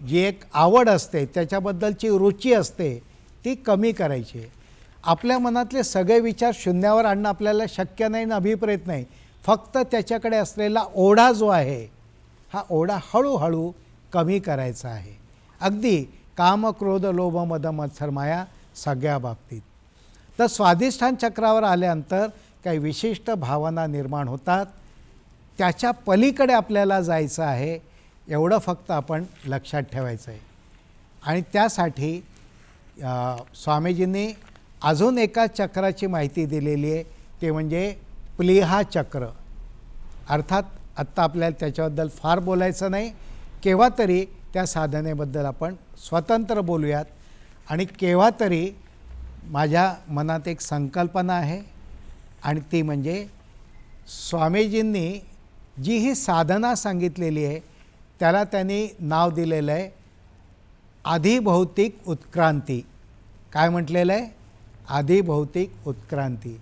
जी एक आवड असते, त्याच्याबद्दलची रुची असते, ती कमी करायची आहे. आपल्या मनातले सगळे विचार शून्यावर आणणं आपल्याला शक्य नाही ना अभिप्रेत नाही. फक्त त्याच्याकडे असलेला ओढा जो आहे हा ओढा हळूहळू कमी करायचा आहे. अगदी काम, क्रोध, लोभ, मद, मत्सर, माया सगळ्या बाबतीत. तर स्वाधिष्ठान चक्रावर आल्यानंतर काही विशिष्ट भावना निर्माण होतात. त्याच्या पलीकडे आपल्याला जायचं आहे, एवढं फक्त आपण लक्षात ठेवायचं आहे. आणि त्यासाठी स्वामीजींनी अजून एका चक्राची माहिती दिलेली आहे, ते म्हणजे प्लीहा चक्र. अर्थात आत्ता आपल्याला त्याच्याबद्दल फार बोलायचं नाही, केव्हा तरी त्या साधनेबद्दल आपण स्वतंत्र बोलूयात. आणि केव्हा तरी माझ्या मनात एक संकल्पना आहे आणि ती म्हणजे स्वामीजींनी जी ही साधना सांगितलेली आहे त्याला त्यांनी नाव दिलेलं आहे आधिभौतिक उत्क्रांती. काय म्हटलेलं आहे? आधिभौतिक उत्क्रांती.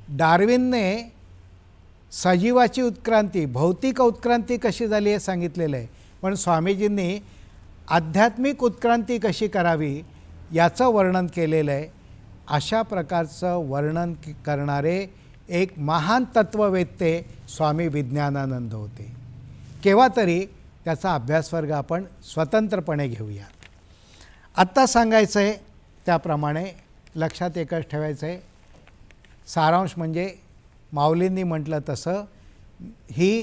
डार्विनने सजीवाची उत्क्रांती, भौतिक उत्क्रांती कशी झाली हे सांगितलेलं आहे, पण स्वामीजींनी आध्यात्मिक उत्क्रांती कशी करावी याचं वर्णन केलेलं आहे. अशा प्रकारचं वर्णन करणारे एक महान तत्ववेत्ते स्वामी विज्ञानानंद होते. केव्हा तरी त्याचा अभ्यासवर्ग आपण स्वतंत्रपणे घेऊया. आत्ता सांगायचं आहे त्याप्रमाणे लक्षात एकच ठेवायचं आहे. सारांश म्हणजे माऊलींनी म्हटलं तसं ही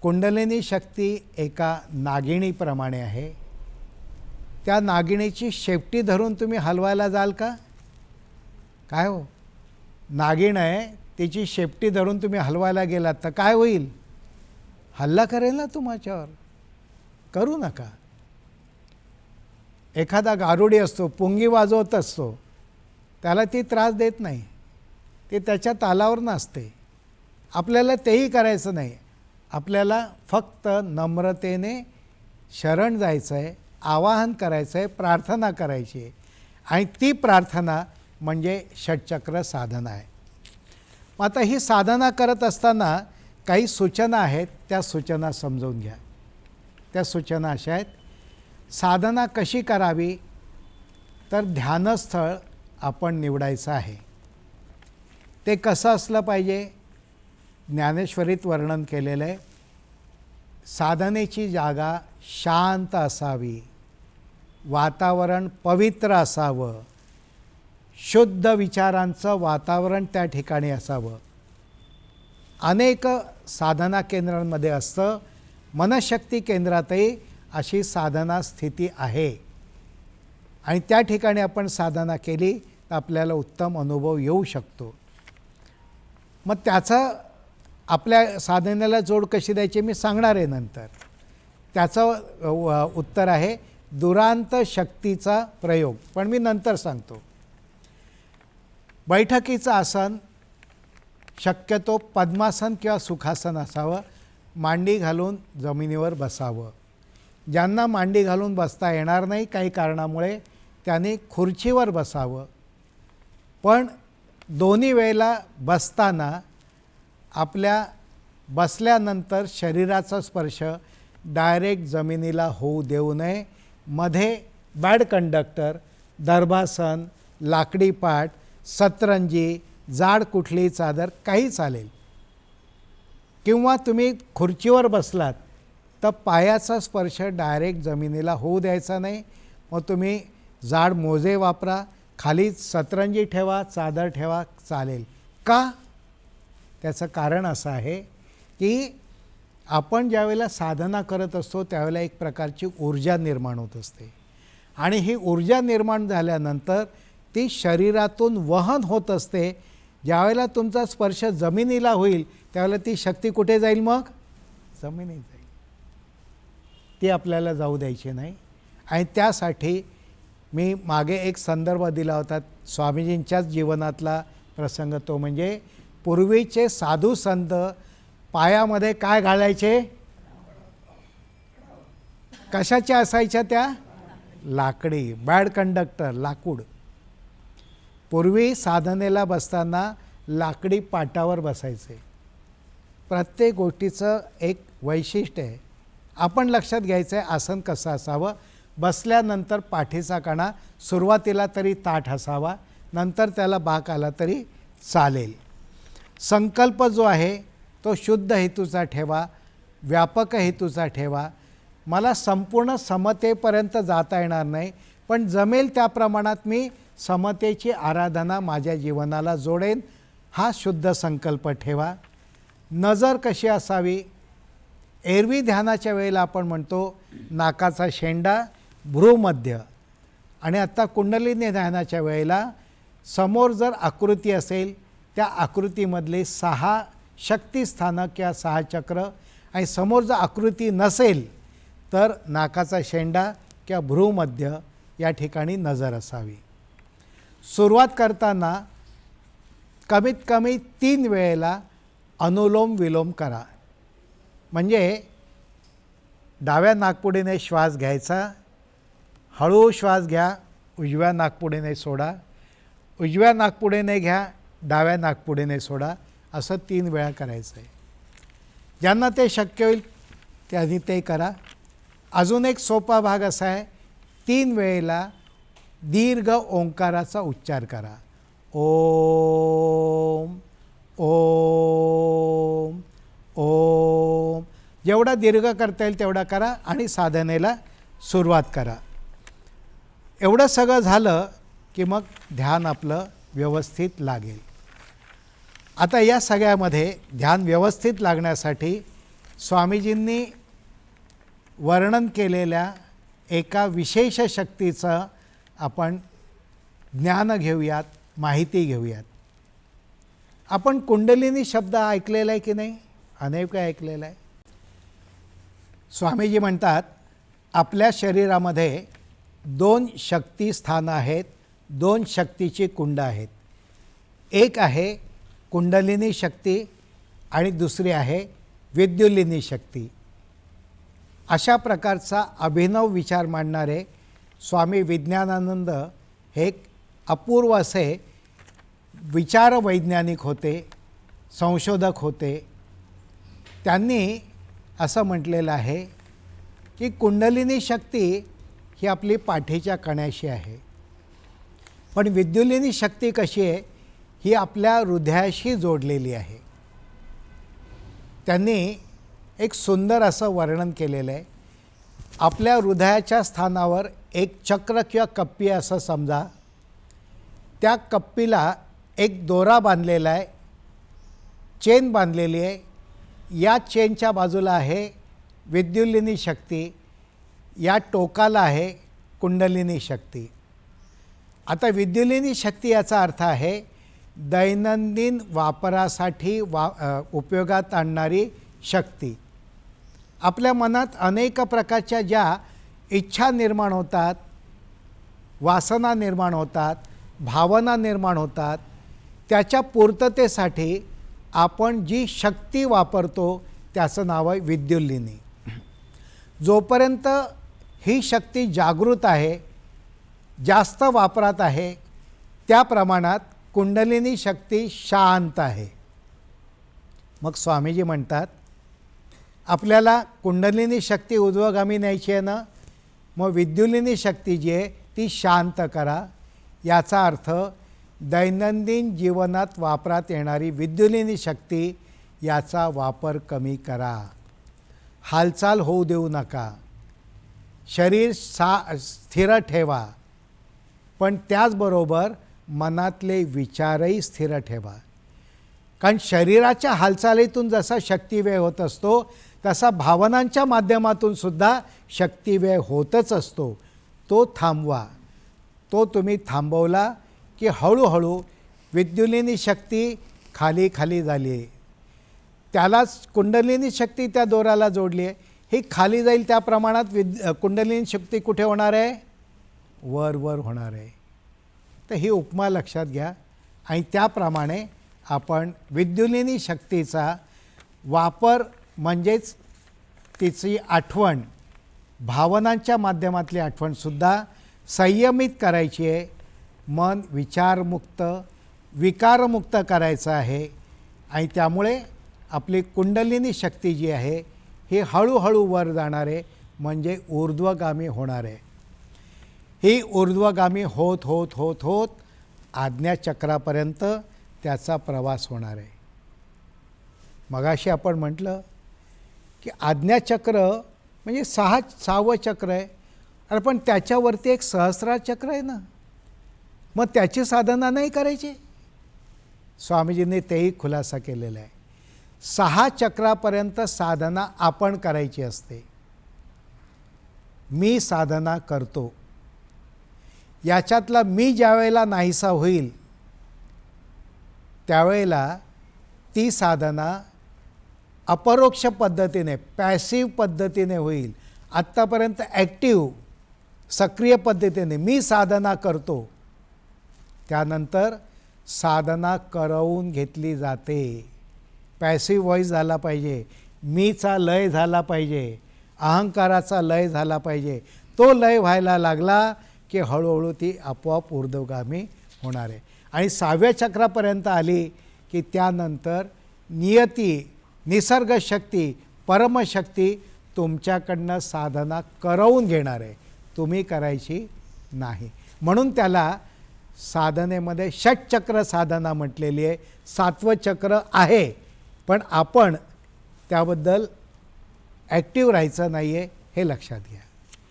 कुंडलिनी शक्ती एका नागिणीप्रमाणे आहे. त्या नागिणीची शेपटी धरून तुम्ही हलवायला जाल का? काय हो, नागिण आहे, तिची शेपटी धरून तुम्ही हलवायला गेलात तर काय होईल? हल्ला करेल ना तुमच्यावर. करू नका. एखादा गारुडी असतो, पुंगी वाजवत असतो, त्याला ती त्रास देत नाही, ती त्याच्या तालावर नसते. आपल्याला तेही करायचं नाही. आपल्याला फक्त नम्रतेने शरण जायचं आहे, आवाहन करायचं आहे, प्रार्थना करायची आहे. आणि ती प्रार्थना म्हणजे षटचक्र साधना आहे. मग आता ही साधना करत असताना काही सूचना आहेत, त्या सूचना समजून घ्या. त्या सूचना अशा आहेत. साधना कशी करावी? तर ध्यानस्थळ आपण निवडायचं आहे. ते कसं असलं पाहिजे? ज्ञानेश्वरीत वर्णन केलेलं आहे. साधनेची जागा शांत असावी, वातावरण पवित्र असावं, शुद्ध विचारांचं वातावरण त्या ठिकाणी असावं. अनेक साधना केंद्रांमध्ये असतं, मनशक्ती केंद्रातही अशी साधना स्थिती आहे. आणि त्या ठिकाणी आपण साधना केली तर आपल्याला उत्तम अनुभव येऊ शकतो. मग त्याचं आपल्या साधनेला जोड कशी द्यायची मी सांगणार आहे नंतर. त्याचं उत्तर आहे दुरांत शक्तीचा प्रयोग, पण मी नंतर सांगतो. बैठकीचं आसन शक्यतो पद्मासन किंवा सुखासन असावं. मांडी घालून जमिनीवर बसावं. ज्यांना मांडी घालून बसता येणार नाही काही कारणामुळे त्यांनी खुर्चीवर बसावं. पण दोन्ही वेळेला बसताना आपल्या बसल्यानंतर शरीराचा स्पर्श डायरेक्ट जमिनीला होऊ देऊ नये. मध्ये बॅड कंडक्टर, दर्भासन, लाकडी पाट, सतरंजी, जाड कुठलीही चादर काही चालेल. किंवा तुम्ही खुर्चीवर बसलात तर पायाचा स्पर्श डायरेक्ट जमिनीला होऊ द्यायचा नाही. मग तुम्ही जाड मोजे वापरा, खाली सतरंजी ठेवा, चादर ठेवा, चालेल. का? त्याचं कारण असं आहे की आपण ज्यावेळेला साधना करत असतो त्यावेळेला एक प्रकारची ऊर्जा निर्माण होत असते आणि ही ऊर्जा निर्माण झाल्यानंतर ती शरीरातून वहन होत असते. ज्यावेळेला तुमचा स्पर्श जमिनीला होईल त्यावेळेला ती शक्ती कुठे जाईल? मग जमिनीत जाईल. ती आपल्याला जाऊ द्यायची नाही. आणि त्यासाठी मी मागे एक संदर्भ दिला होता स्वामीजींच्याच जीवनातला प्रसंग, तो म्हणजे पूर्वीचे साधू संत पायामध्ये काय घालायचे? कशाच्या असायच्या त्या? लाकडी, बॅड कंडक्टर, लाकूड. पूर्वी साधनेला बसताना लाकडी पाटावर बसायचे. प्रत्येक गोष्टीचं एक वैशिष्ट्य आहे. आपण लक्षात घ्यायचं आहे आसन कसं असावं. बसल्यानंतर पाठीचा कणा सुरुवातीला तरी ताठ असावा, नंतर त्याला बाक आला तरी चालेल. संकल्प जो आहे तो शुद्ध हेतूचा ठेवा, व्यापक हेतूचा ठेवा. मला संपूर्ण समतेपर्यंत जाता येणार नाही, पण जमेल त्या प्रमाणात मी समतेची आराधना माझ्या जीवनाला जोडेन, हा शुद्ध संकल्प ठेवा. नजर कशी असावी? एरवी ध्यानाच्या वेळेला आपण म्हणतो नाकाचा शेंडा, भ्रूमध्य. आणि आत्ता कुंडलिनी ध्यानाच्या वेळेला समोर जर आकृती असेल त्या आकृतीमधले 6 शक्तिस्थानं किंवा 6 चक्र, आणि समोर जर आकृती नसेल तर नाकाचा शेंडा किंवा भ्रूमध्य या ठिकाणी नजर असावी. सुरुवात करताना कमीत कमी 3 वेळेला अनुलोम विलोम करा. म्हणजे डाव्या नाकपुडीने श्वास घ्यायचा, हळू श्वास घ्या, उजव्या नाकपुडीने सोडा, उजव्या नाकपुडीने घ्या, डाव्या नाकपुडीने सोडा, असं 3 वेळा करायचं आहे. ज्यांना ते शक्य होईल त्यांनी ते करा. अजून एक सोपा भाग असा आहे, 3 वेळेला दीर्घ ओंकाराचा उच्चार करा. ओम ओम ओम. जेवढा दीर्घ करता येईल तेवढा करा आणि साधनेला सुरुवात करा. एवढं सगळं झालं की मग ध्यान आपलं व्यवस्थित लागेल. आता या सगळ्यामध्ये ध्यान व्यवस्थित लागण्यासाठी स्वामीजींनी वर्णन केलेल्या एका विशेष शक्तीचं आपण ज्ञान घेऊयात, माहिती घेऊयात. आपण कुंडलिनी शब्द ऐकलेला आहे की नाही? अनेक वेळा ऐकलेला आहे. स्वामीजी म्हणतात आपल्या शरीरामध्ये 2 शक्तिस्थानं आहेत, 2 शक्तीची कुंड आहेत. एक आहे कुंडलिनी शक्ती आणि दुसरी आहे विद्युल्लिनी शक्ती. अशा प्रकारचा अभिनव विचार मांडणारे स्वामी विज्ञानानंद हे एक अपूर्व असे विचार वैज्ञानिक होते, संशोधक होते. त्यांनी असं म्हटलेलं आहे की कुंडलिनी शक्ती ही आपली पाठीच्या कण्याशी आहे, पण विद्युल्लिनी शक्ती कशी आहे? ही आपल्या हृदयाशी जोडलेली आहे. त्यांनी एक सुंदर असं वर्णन केलेलं आहे. आपल्या हृदयाच्या स्थानावर एक चक्र किंवा कप्पी असं समजा. त्या कप्पीला एक दोरा बांधलेला आहे, चेन बांधलेली आहे. या चेनच्या बाजूला आहे विद्युल्लिनी शक्ती, या टोकाला आहे कुंडलिनी शक्ती. आता विद्युल्लिनी शक्ती याचा अर्थ आहे दैनंदिन वापरासाठी उपयोगात आणणारी शक्ती. आपल्या मनात अनेक प्रकारच्या ज्या इच्छा निर्माण होतात, वासना निर्माण होतात, भावना निर्माण होतात, त्याच्या पूर्ततेसाठी आपण जी शक्ती वापरतो त्याचं नाव आहे विद्युल्लिनी. जोपर्यंत ही शक्ती जागृत आहे, जास्त वापरात आहे, त्या प्रमाणात कुंडलिनी शक्ती शांत आहे. मग स्वामीजी म्हणतात आपल्याला कुंडलिनी शक्ती ऊर्ध्वगामी न्यायची आहे ना, मग विद्युल्लिनी शक्ती जी आहे ती शांत करा. याचा अर्थ दैनंदिन जीवनात वापरात येणारी विद्युल्लिनी शक्ती याचा वापर कमी करा. हालचाल होऊ देऊ नका. शरीर स्थिर ठेवा, पण त्याचबरोबर मनातले विचारही स्थिर ठेवा. कारण शरीराच्या हालचालीतून जसा शक्तिव्यय होत असतो तसा भावनांच्या माध्यमातून सुद्धा शक्तिव्यय होतच असतो. तो थांबवा. तो तुम्ही थांबवला की हळूहळू विद्युलिनी शक्ती खाली खाली झाली आहे. त्यालाच कुंडलिनी शक्ती त्या दोराला जोडली आहे. ही खाली जाईल त्या प्रमाणात कुंडलिनी शक्ती कुठे होणार आहे? वर वर होणार आहे. तर ही उपमा लक्षात घ्या आणि त्याप्रमाणे आपण विद्युलिनी शक्तीचा वापर म्हणजेच तिची आठवण, भावनांच्या माध्यमातली आठवणसुद्धा संयमित करायची आहे. मन विचारमुक्त, विकारमुक्त करायचं आहे आणि त्यामुळे आपली कुंडलिनी शक्ती जी आहे ही हळूहळू वर जाणार आहे, म्हणजे ऊर्ध्वगामी होणार आहे. ही ऊर्ध्वगामी होत होत होत होत आज्ञाचक्रापर्यंत त्याचा प्रवास होणार आहे. मगाशी आपण म्हटलं की आज्ञाचक्र म्हणजे सहावं चक्र आहे. अरे पण त्याच्यावरती एक सहस्रार चक्र आहे ना, मग त्याची साधना नाही करायची? स्वामीजींनी तेही खुलासा केलेला आहे. 6 चक्रापर्यंत साधना आपण करायची असते. मी साधना करतो, याच्यातला मी ज्या वेळेला नाहीसा होईल त्यावेळेला ती साधना अपरोक्ष पद्धतीने, पॅसिव्ह पद्धतीने होईल. आत्तापर्यंत ॲक्टिव्ह सक्रिय पद्धतीने मी साधना करतो, त्यानंतर साधना करवून घेतली जाते. पॅसिव्ह व्हॉईस झाला पाहिजे, मीचा लय झाला पाहिजे, अहंकाराचा लय झाला पाहिजे. तो लय व्हायला लागला की हळूहळू ती आपोआप ऊर्ध्वगामी होणार आहे. आणि 6व्या चक्रापर्यंत आली की त्यानंतर नियती, निसर्गशक्ती, परमशक्ती तुमच्याकडनं साधना करवून घेणार आहे, तुम्ही करायची नाही. म्हणून त्याला साधनेमध्ये षटचक्र साधना म्हटलेली आहे. 7वं चक्र आहे, पण आपण त्याबद्दल ॲक्टिव्ह राहायचं नाही आहे, हे लक्षात घ्या.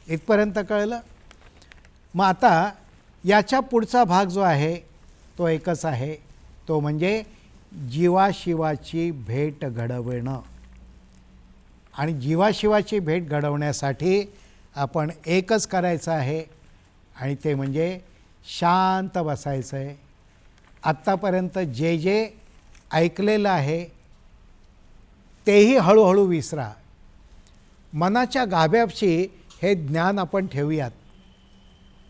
इथपर्यंत कळलं? मग आता याच्या पुढचा भाग जो आहे तो एकच आहे, तो म्हणजे जीवाशिवाची भेट घडवणं. आणि जीवाशिवाची भेट घडवण्यासाठी आपण एकच करायचं आहे आणि ते म्हणजे शांत बसायचं आहे. आत्तापर्यंत जे जे ऐकलेलं आहे तेही हळूहळू विसरा. मनाच्या गाभ्याशी हे ज्ञान आपण ठेवूयात.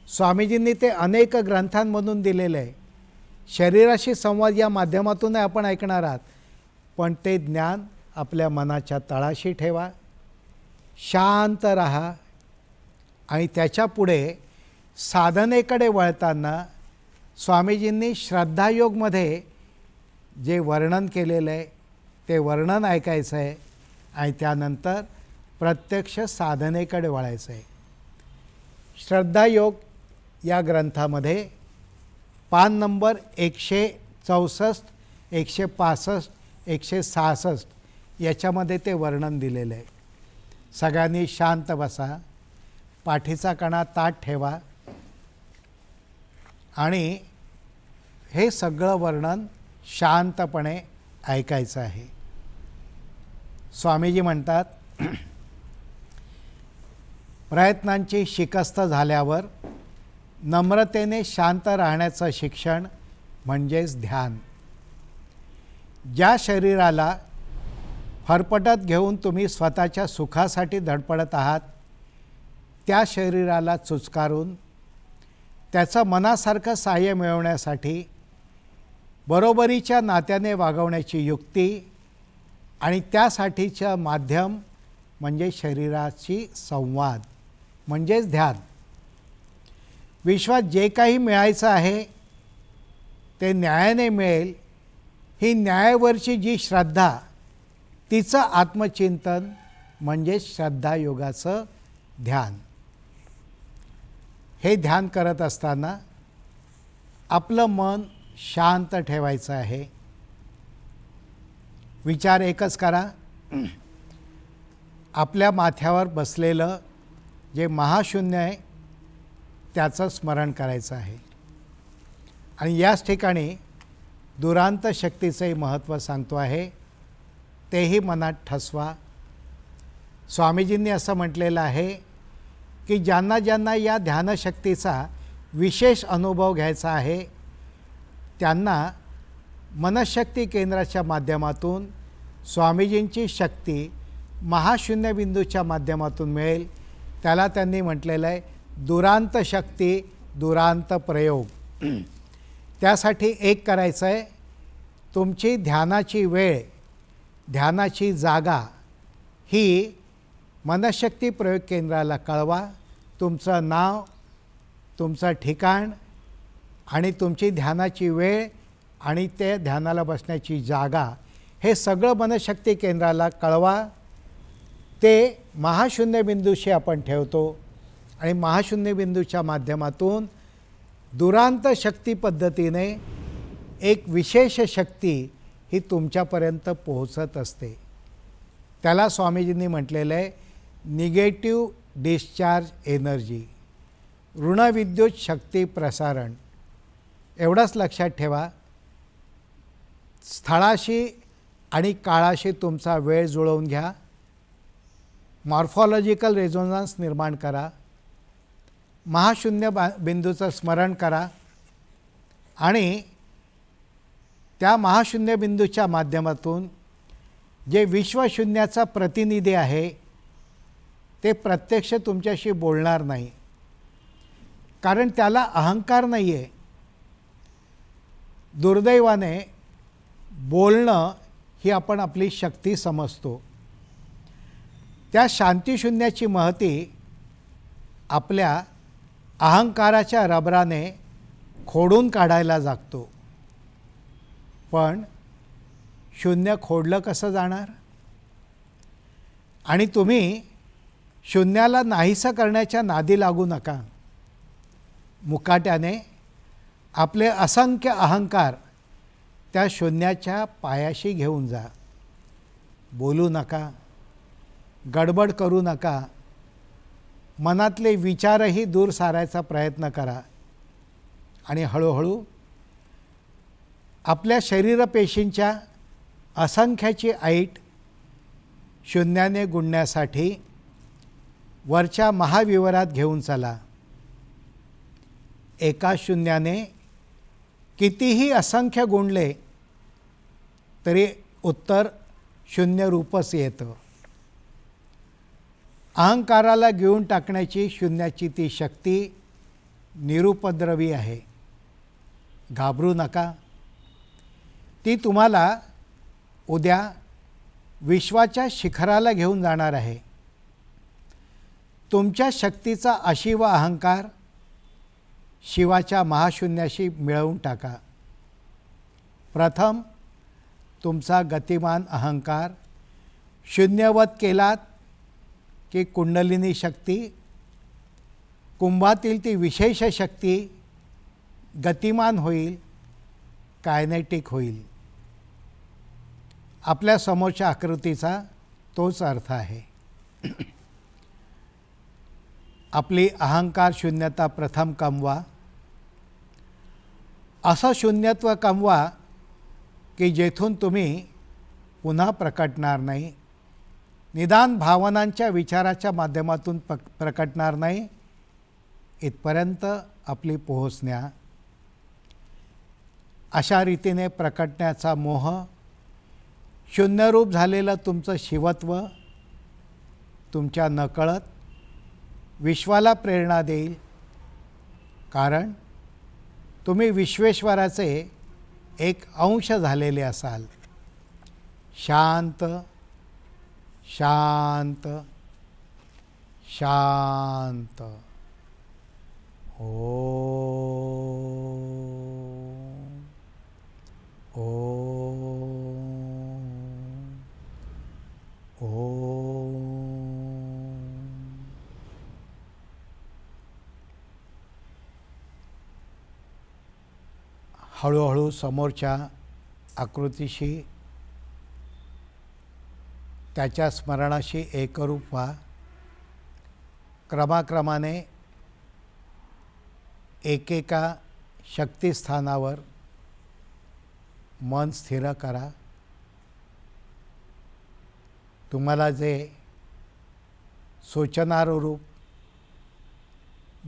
स्वामीजींनी ते अनेक ग्रंथांमधून दिलेलं आहे. शरीराशी संवाद या माध्यमातून आपण ऐकणार आहात, पण ते ज्ञान आपल्या मनाच्या तळाशी ठेवा, शांत राहा. आणि त्याच्या पुढे साधनेकडे वळताना स्वामीजींनी श्रद्धायोगमध्ये जे वर्णन केलेलं आहे ते वर्णन ऐकायचं आहे आणि त्यानंतर प्रत्यक्ष साधनेकडे वळायचं आहे. श्रद्धायोग या ग्रंथामध्ये पान नंबर 164, 165, 166 याच्यामध्ये ते वर्णन दिलेलं आहे. सगळ्यांनी शांत बसा, पाठीचा कणा ताठ ठेवा आणि हे सगळं वर्णन शांतपणे ऐकायचं आहे. स्वामीजी म्हणतात, प्रयत्नांची शिकस्त झाल्यावर नम्रतेने शांत राहण्याचं शिक्षण म्हणजेच ध्यान. ज्या शरीराला फरफटत घेऊन तुम्ही स्वतःच्या सुखासाठी धडपडत आहात त्या शरीराला चुचकारून त्याचं मनासारखं सहाय्य मिळवण्यासाठी बरोबरीच्या नात्याने वागवण्याची युक्ती आणि त्यासाठीचं माध्यम म्हणजे शरीराची संवाद म्हणजेच ध्यान. विश्वात जे काही मिळायचं आहे ते न्यायाने मिळेल ही न्यायावरची जी श्रद्धा, तिचं आत्मचिंतन म्हणजे श्रद्धायोगाचं ध्यान. हे ध्यान करत असताना आपलं मन शांत ठेवायचं आहे. विचार एकच करा, आपल्या माथ्यावर बसलेलं जे महाशून्य आहे त्याचं स्मरण करायचं आहे. आणि याच ठिकाणी दुरांत शक्तीचंही महत्त्व सांगतो आहे, तेही मनात ठसवा. स्वामीजींनी असं म्हटलेलं आहे की ज्यांना ज्यांना या ध्यानशक्तीचा विशेष अनुभव घ्यायचा आहे त्यांना मनशक्ती केंद्राच्या माध्यमातून स्वामीजींची शक्ती महाशून्य बिंदूच्या माध्यमातून मिळेल. त्याला त्यांनी म्हटलेलं आहे दुरांत शक्ती, दुरांत प्रयोग. त्यासाठी एक करायचं आहे, तुमची ध्यानाची वेळ, ध्यानाची जागा ही मनशक्ती प्रयोग केंद्राला कळवा. तुमचं नाव, तुमचं ठिकाण आणि तुमची ध्यानाची वेळ आणि ते ध्यानाला बसण्याची जागा हे सगळं मनशक्ती केंद्राला कळवा. ते महाशून्य बिंदूशी आपण ठेवतो आणि महाशून्य बिंदूच्या माध्यमातून दुरांत शक्ती पद्धतीने एक विशेष शक्ती ही तुमच्यापर्यंत पोहोचत असते. त्याला स्वामीजींनी म्हटलेलं आहे निगेटिव्ह डिस्चार्ज एनर्जी, ऋणविद्युत शक्ती प्रसारण. एवढंच लक्षात ठेवा, स्थळाशी आणि काळाशी तुमचा वेळ जुळवून घ्या, मॉर्फॉलॉजिकल रेझोनन्स निर्माण करा, महाशून्य बिंदूचं स्मरण करा आणि त्या महाशून्य बिंदूच्या माध्यमातून जे विश्वशून्याचा प्रतिनिधी आहे ते प्रत्यक्ष तुमच्याशी बोलणार नाही, कारण त्याला अहंकार नाही आहे. दुर्दैवाने बोलणं ही आपण आपली शक्ती समजतो. त्या शांतिशून्याची महती आपल्या अहंकाराच्या रबराने खोडून काढायला जागतो. पण शून्य खोडलं कसं जाणार? आणि तुम्ही शून्याला नाहीसं करण्याच्या नादी लागू नका. मुकाट्याने आपले असंख्य अहंकार त्या शून्याच्या पायाशी घेऊन जा. बोलू नका, गडबड करू नका, मनातले विचारही दूर सारायचा प्रयत्न करा आणि हळूहळू आपल्या शरीरपेशींच्या असंख्याची ऐट शून्याने गुणण्यासाठी वरच्या महाविवरात घेऊन चला. एका शून्याने कितीही असंख्य गुणले तरी उत्तर शून्य रूपच येतं. अहंकाराला गिळून टाकण्याची शून्याची ती शक्ती निरुपद्रवी आहे. घाबरू नका. ती तुम्हाला उद्या विश्वाच्या शिखराला घेऊन जाणार आहे. तुमच्या शक्तीचा अशिव अहंकार शिवाच्या महाशून्याशी मिळवून टाका. प्रथम तुमचा गतिमान अहंकार शून्यवत केलात की कुंडलिनी शक्ती, कुंभातील ती विशेष शक्ती गतिमान होईल, कायनेटिक होईल. आपल्या समोरच्या आकृतीचा तोच अर्थ आहे. आपली अहंकार शून्यता प्रथम कमवा. असं शून्यत्व कमवा की जेथून तुम्ही पुन्हा प्रकटणार नाही, निदान भावनांच्या विचाराच्या माध्यमातून प्रकटणार नाही, इथपर्यंत आपली पोहोच न्या. अशा रीतीने प्रकटण्याचा मोह, शून्यरूप झालेलं तुमचं शिवत्व तुमच्या नकळत विश्वाला प्रेरणा देईल. कारण तुम्ही विश्वेश्वराचे एक अंश झालेले असाल. शांत शांत शांत. ओ ओ ओ. हळूहळू समोरच्या आकृतीशी त्याच्या स्मरणाशी एकरूप व्हा. क्रमाक्रमाने एकेका शक्तिस्थानावर मन स्थिर करा. तुम्हाला जे सूचनारूप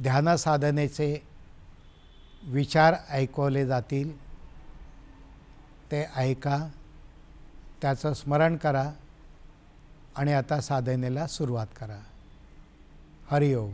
ध्यानसाधनेचे विचार ऐकवले जातील ते ऐका, त्याचं स्मरण करा आणि आता साधनेला सुरुवात करा. हरि ओम.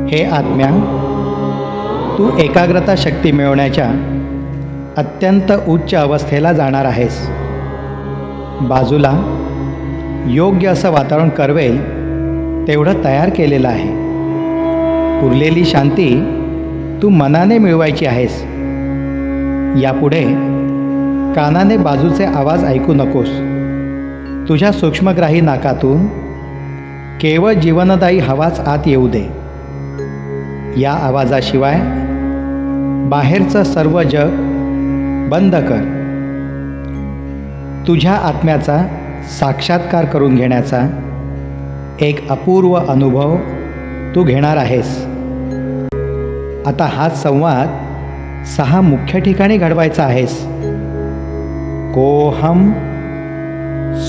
हे आत्म्या, तू एकाग्रता शक्ती मिळवण्याच्या अत्यंत उच्च अवस्थेला जाणार आहेस. बाजूला योग्य असं वातावरण करवेल तेवढं तयार केलेलं आहे. उरलेली शांती तू मनाने मिळवायची आहेस. यापुढे कानाने बाजूचे आवाज ऐकू नकोस. तुझ्या सूक्ष्मग्राही नाकातून केवळ जीवनदायी हवाच आत येऊ दे. या आवाजाशिवाय बाहेरचं सर्व जग बंद कर. तुझ्या आत्म्याचा साक्षात्कार करून घेण्याचा एक अपूर्व अनुभव तू घेणार आहेस. आता हा संवाद 6 मुख्य ठिकाणी घडवायचा आहेस. कोहम,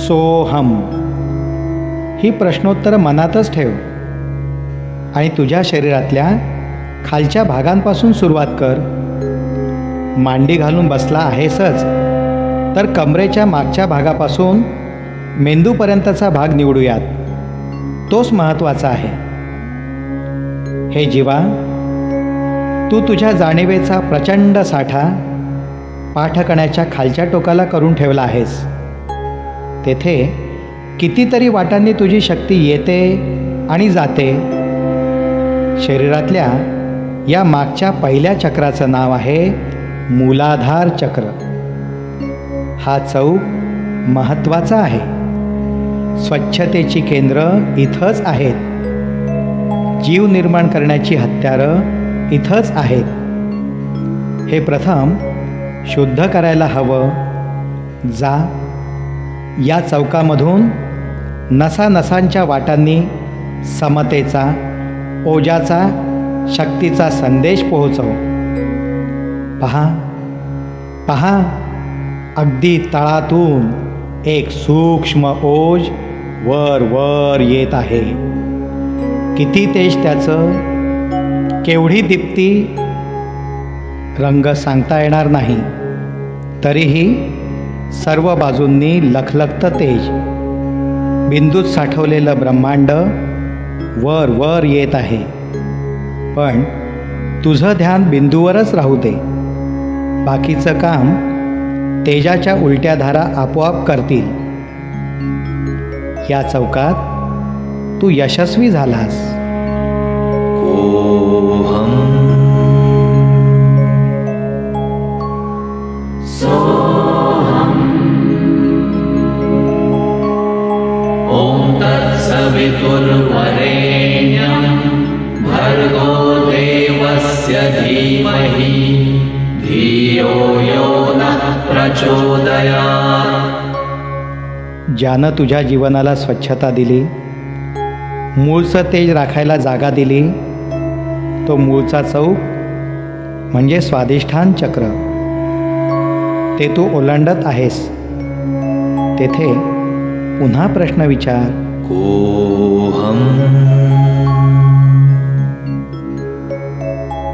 सोहम ही प्रश्नोत्तरं मनातच ठेव आणि तुझ्या शरीरातल्या खालच्या भागांपासून सुरुवात कर. मांडी घालून बसला आहेसच तर कमरेच्या मागच्या भागापासून मेंदूपर्यंतचा भाग निवडूयात. तोच महत्त्वाचा आहे. हे जीवा, तू तुझ्या जाणीवेचा प्रचंड साठा पाठकण्याच्या खालच्या टोकाला करून ठेवला आहेस. तेथे कितीतरी वाटांनी तुझी शक्ती येते आणि जाते. शरीरातल्या या मागच्या पहिल्या चक्राचं नाव आहे मूलाधार चक्र. हा चौक महत्त्वाचा आहे. स्वच्छतेची केंद्र इथंच आहेत. जीव निर्माण करण्याची हत्यारं इथंच आहेत. हे प्रथम शुद्ध करायला हवं. जा, या चौकामधून नसानसांच्या वाटांनी समतेचा, ओजाचा, शक्तीचा संदेश पोहोचव. पहा पहा, अगदी तळातून एक सूक्ष्म ओज वर वर येत आहे. किती तेज त्याचं, केवढी दीप्ती, रंग सांगता येणार नाही. तरीही सर्व बाजूंनी लखलखतं तेज, बिंदूत साठवलेलं ब्रह्मांड वर वर येत आहे. पण तुझं ध्यान बिंदूवरच राहू दे. बाकीचं काम तेजाच्या उलट्या धारा आपोआप करतील. या चौकात तू यशस्वी झालास. सवितुर्वरेण्यं भर्गो देवस्य धीमहि धियो यो नः प्रचोदयात्. ज्यानं तुझ्या जीवनाला स्वच्छता दिली, मूळचं तेज राखायला जागा दिली, तो मूळचा चौक म्हणजे स्वाधिष्ठान चक्र. ते तू ओलांडत आहेस. तेथे पुन्हा प्रश्न विचार. कोहम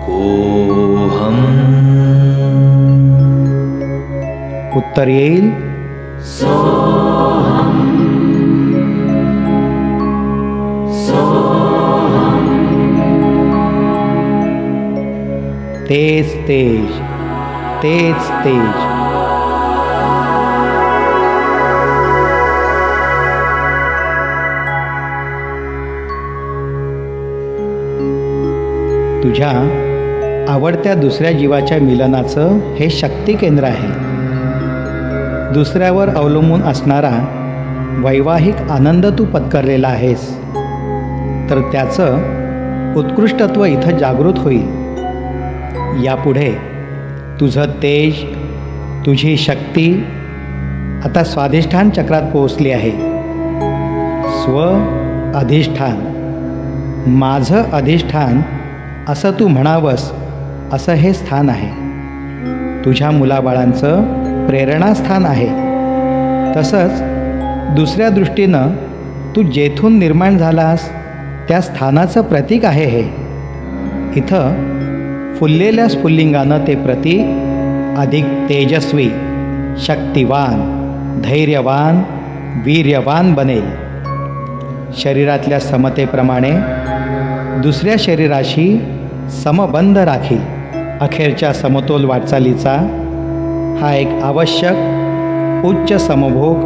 कोहम. उत्तर येईल सोहम सोहम. तेज तेज तेज तेज. तुझ्या आवडत्या दुसऱ्या जीवाच्या मिलनाचं हे शक्ती केंद्र आहे. दुसऱ्यावर अवलंबून असणारा वैवाहिक आनंद तू पत्करलेला आहेस, तर त्याचं उत्कृष्टत्व इथं जागृत होईल. यापुढे तुझं तेज, तुझी शक्ती आता स्वाधिष्ठान चक्रात पोहोचली आहे. स्व अधिष्ठान, माझं अधिष्ठान असं तू म्हणावंस असं हे स्थान आहे. तुझ्या मुलाबाळांचं प्रेरणास्थान आहे. तसंच दुसऱ्या दृष्टीनं तू जेथून निर्माण झालास त्या स्थानाचं प्रतीक आहे हे. इथं फुललेल्या स्फुल्लिंगानं ते प्रतीक अधिक तेजस्वी, शक्तिवान, धैर्यवान, वीर्यवान बनेल. शरीरातल्या समतेप्रमाणे दुसऱ्या शरीराशी समबंध राखील. अखेरच्या समतोल वाटचालीचा हा एक आवश्यक उच्च समभोग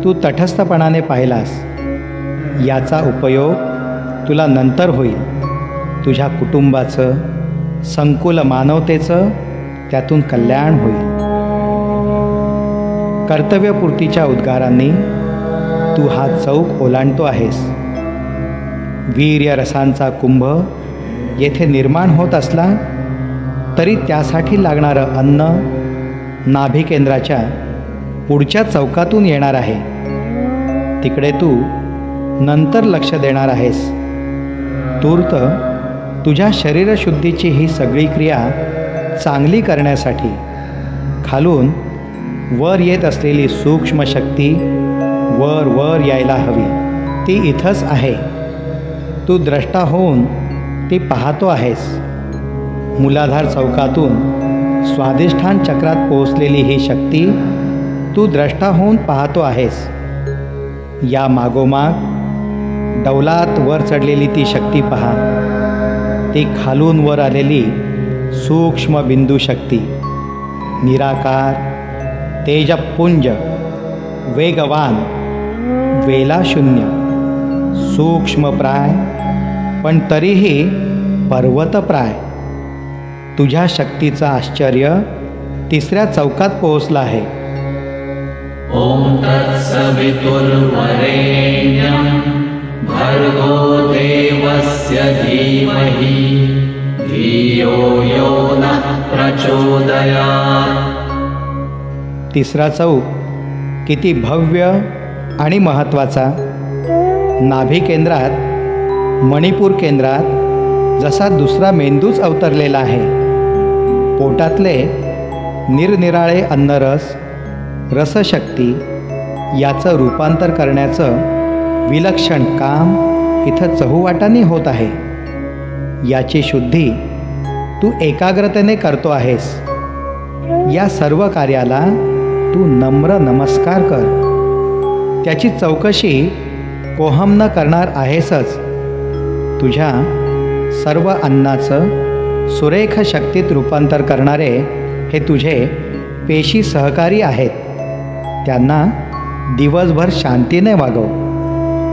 तू तटस्थपणाने पाहिलास. याचा उपयोग तुला नंतर होईल. तुझ्या कुटुंबाचं, संकुल मानवतेचं त्यातून कल्याण होईल. कर्तव्यपूर्तीच्या उद्गारांनी तू हा चौक ओलांडतो आहेस. वीर्य रसांचा कुंभ येथे निर्माण होत असला तरी त्यासाठी लागणारं अन्न नाभिकेंद्राच्या पुढच्या चौकातून येणार आहे. तिकडे तू नंतर लक्ष देणार आहेस. तूर्त तुझ्या शरीरशुद्धीची ही सगळी क्रिया चांगली करण्यासाठी खालून वर येत असलेली सूक्ष्म शक्ती वर वर यायला हवी. ती इथंच आहे. तू द्रष्टा होऊन ती पाहतो आहेस. मूलाधार चौकातून स्वाधिष्ठान चक्रात पोहोचलेली ही शक्ती तू द्रष्टा होऊन पाहतो आहेस. या मागोमाग डौलात वर चढलेली ती शक्ती पहा. ती खालून वर आलेली सूक्ष्म बिंदू शक्ती, निराकार, तेजपुंज, वेगवान, वेलाशून्य, सूक्ष्मप्राय पण तरीही पर्वतप्राय. तुझ्या शक्तीचं आश्चर्य तिसऱ्या चौकात पोहोचलं आहे. ओम तत्सवितुर्वरेण्यं भर्गो देवस्य धीमहि धियो यो नः प्रचोदयात्. तिसरा चौक किती भव्य आणि महत्त्वाचा. नाभी केंद्रात, मणिपूर केंद्रात जसा दुसरा मेंदूच अवतरलेला आहे पोटातले निरनिराळे अन्नरस रसशक्ती याचं रूपांतर करण्याचं विलक्षण काम इथं चहूवाटांनी होत आहे. याची शुद्धी तू एकाग्रतेने करतो आहेस. या सर्व कार्याला तू नम्र नमस्कार कर. त्याची चौकशी कोहम न करणार आहेसच. तुझ्या सर्व अन्नाचं सुरेख शक्तीत रूपांतर करणारे हे तुझे पेशी सहकारी आहेत. त्यांना दिवसभर शांतीने वागव.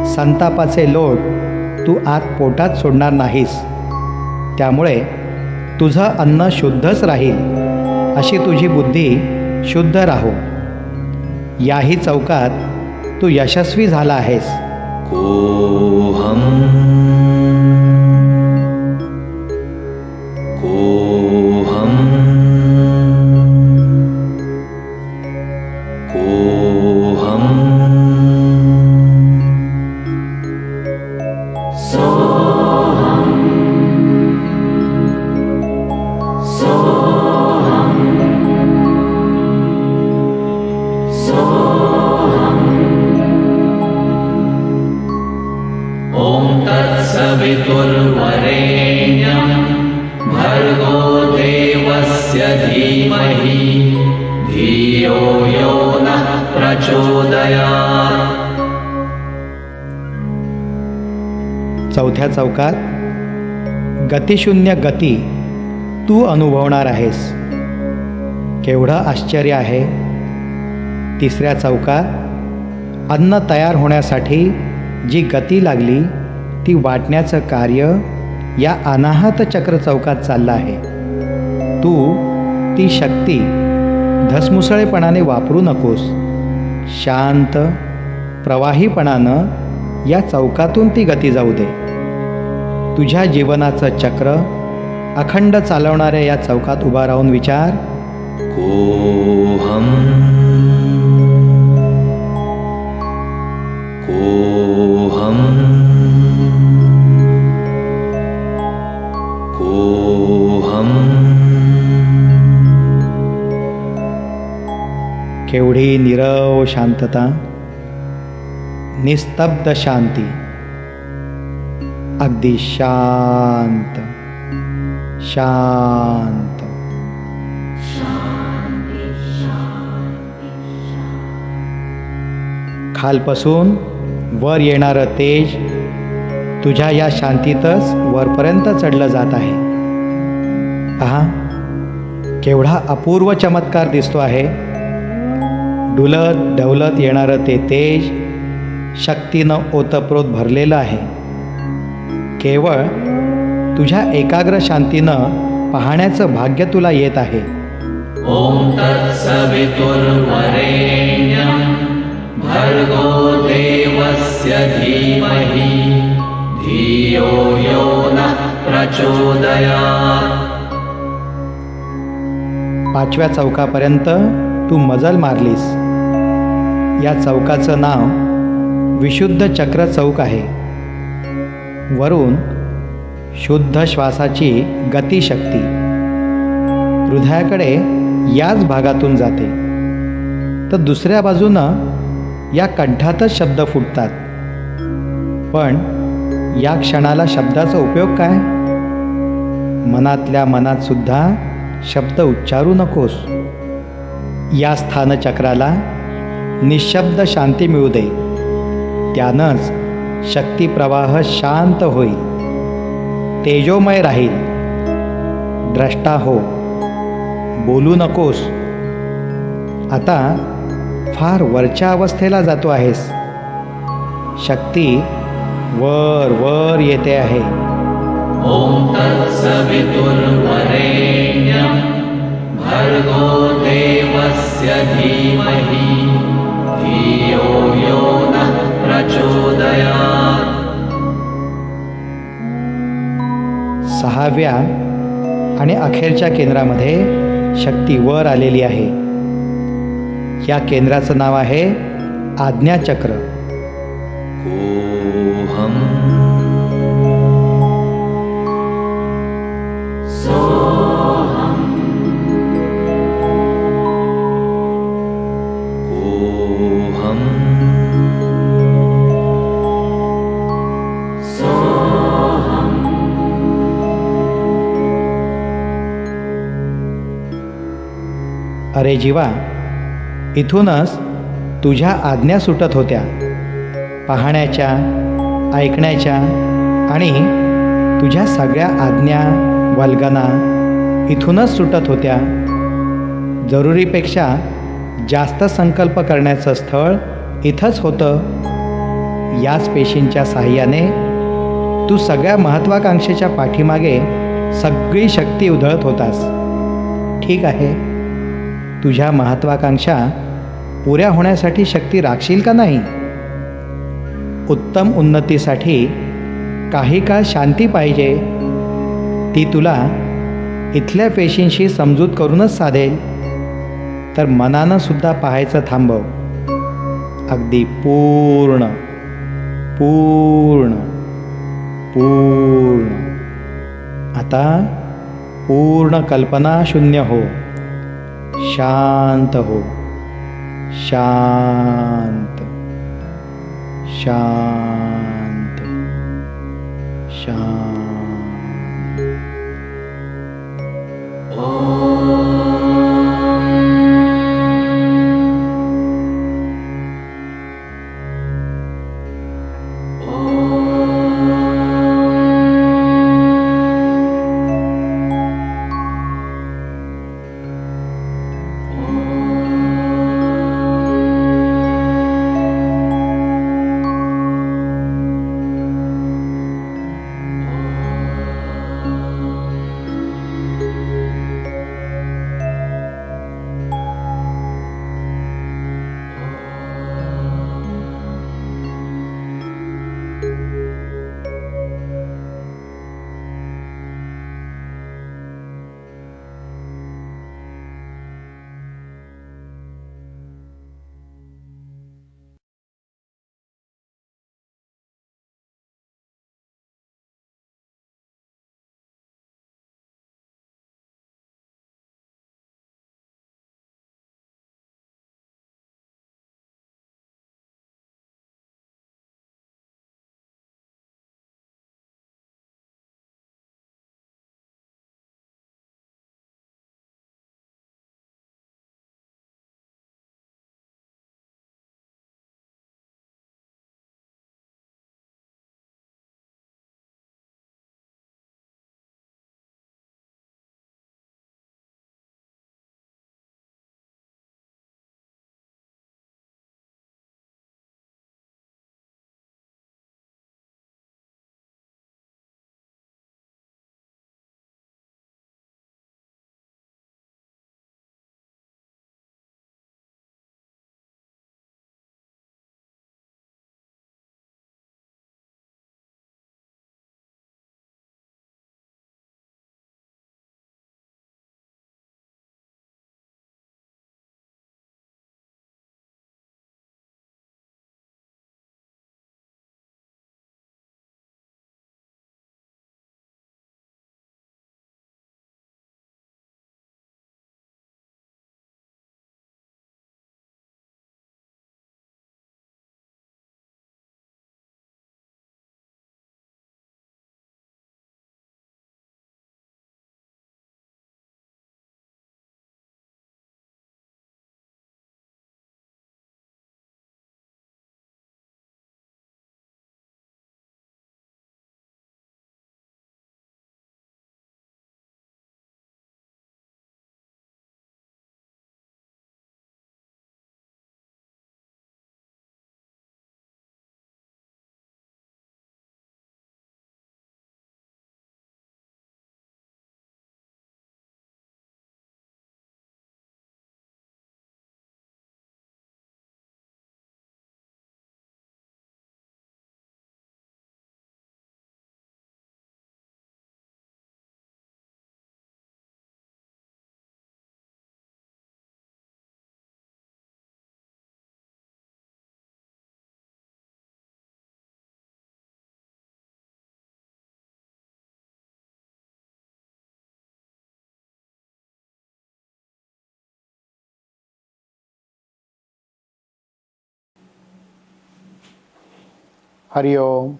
संतापाचे लोट तू आत पोटात सोडणार नाहीस. त्यामुळे तुझं अन्न शुद्धच राहील अशी तुझी बुद्धी शुद्ध राहो. याही चौकात तू यशस्वी झाला आहेस. कोहम कोहम कोहम सोहम सोहम सोहम. ॐ तत्सवितुर्वरेण्यं भर्गो देवस्य धीमहि धियो यो नः प्रचोदयात्. चौथ्या चौकात गतिशून्य गती तू अनुभवणार आहेस. केवढं आश्चर्य आहे. तिसऱ्या चौकात अन्न तयार होण्यासाठी जी गती लागली ती वाटण्याचं कार्य या अनाहत चक्र चौकात चाललं आहे. तू ती शक्ती धसमुसळेपणाने वापरू नकोस. शांत प्रवाहीपणानं या चौकातून ती गती जाऊ दे. तुझ्या जीवनाचं चक्र अखंड चालवणाऱ्या या चौकात उभा राहून विचार. कोहम कोहम कोहम. केवढी नीरव शांतता, निस्तब्ध शांती, अगदी शांत शांत. खालपासून वर येणारं तेज तुझ्या या शांतीतच वरपर्यंत चढलं जात आहे. पहा केवढा अपूर्व चमत्कार दिसतो आहे. डुलत डवलत येणारं ते तेज शक्तीनं ओतप्रोत भरलेलं आहे. केवळ तुझ्या एकाग्र शांतीनं पाहण्याचं भाग्य तुला येत आहे. ॐ तत्सवितुर्वरेण्यं भर्गो देवस्य धीमहि धियो यो नः प्रचोदयात्. पाचव्या चौकापर्यंत तू मजल मारलीस. या चौकाचं नाव विशुद्ध चक्र चौक आहे. वरून शुद्ध श्वासाची गतिशक्ती हृदयाकडे याच भागातून जाते. तर दुसऱ्या बाजूनं या कंठातच शब्द फुटतात. पण या क्षणाला शब्दाचा उपयोग काय? मनातल्या मनात सुद्धा शब्द उच्चारू नकोस. या स्थानचक्राला निशब्द शांती मिळू दे. त्यानंच शक्तिप्रवाह शांत होईल, तेजोमय राहील. द्रष्टा हो, बोलू नकोस. आता फार वरच्या अवस्थेला जातो आहेस. शक्ती वर वर येते आहे. ॐ तत्सवितुर्वरेण्यं भर्गो देवस्य धीमहि धियो यो नः प्रचोदयात्. सहाव्या आणि अखेरच्या केंद्रामध्ये शक्ती वर आलेली आहे. या केंद्राचं नाव आहे आज्ञाचक्र. कोहम सोहम अरे जीवा, इथूनच तुझ्या आज्ञा सुटत होत्या. पाहण्याच्या, ऐकण्याच्या आणि तुझ्या सगळ्या आज्ञा वल्गना इथूनच सुटत होत्या. जरुरीपेक्षा जास्त संकल्प करण्याचं स्थळ इथंच होतं. याच पेशींच्या साहाय्याने तू सगळ्या महत्त्वाकांक्षेच्या पाठीमागे सगळी शक्ती उधळत होतास. ठीक आहे, तुझ्या महत्त्वाकांक्षा पुऱ्या होण्यासाठी शक्ती राखशील का नाही? उत्तम उन्नतीसाठी काही काळ शांती पाहिजे. ती तुला इथल्या पेशींशी समजूत करूनच साधेल. तर मनानं सुद्धा पाहायचं थांबव. अगदी पूर्ण पूर्ण पूर्ण. आता पूर्ण कल्पना शून्य हो. शांत हो. शांत शांत शांत. हरि ओम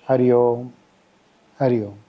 हरि ओम हरि ओम.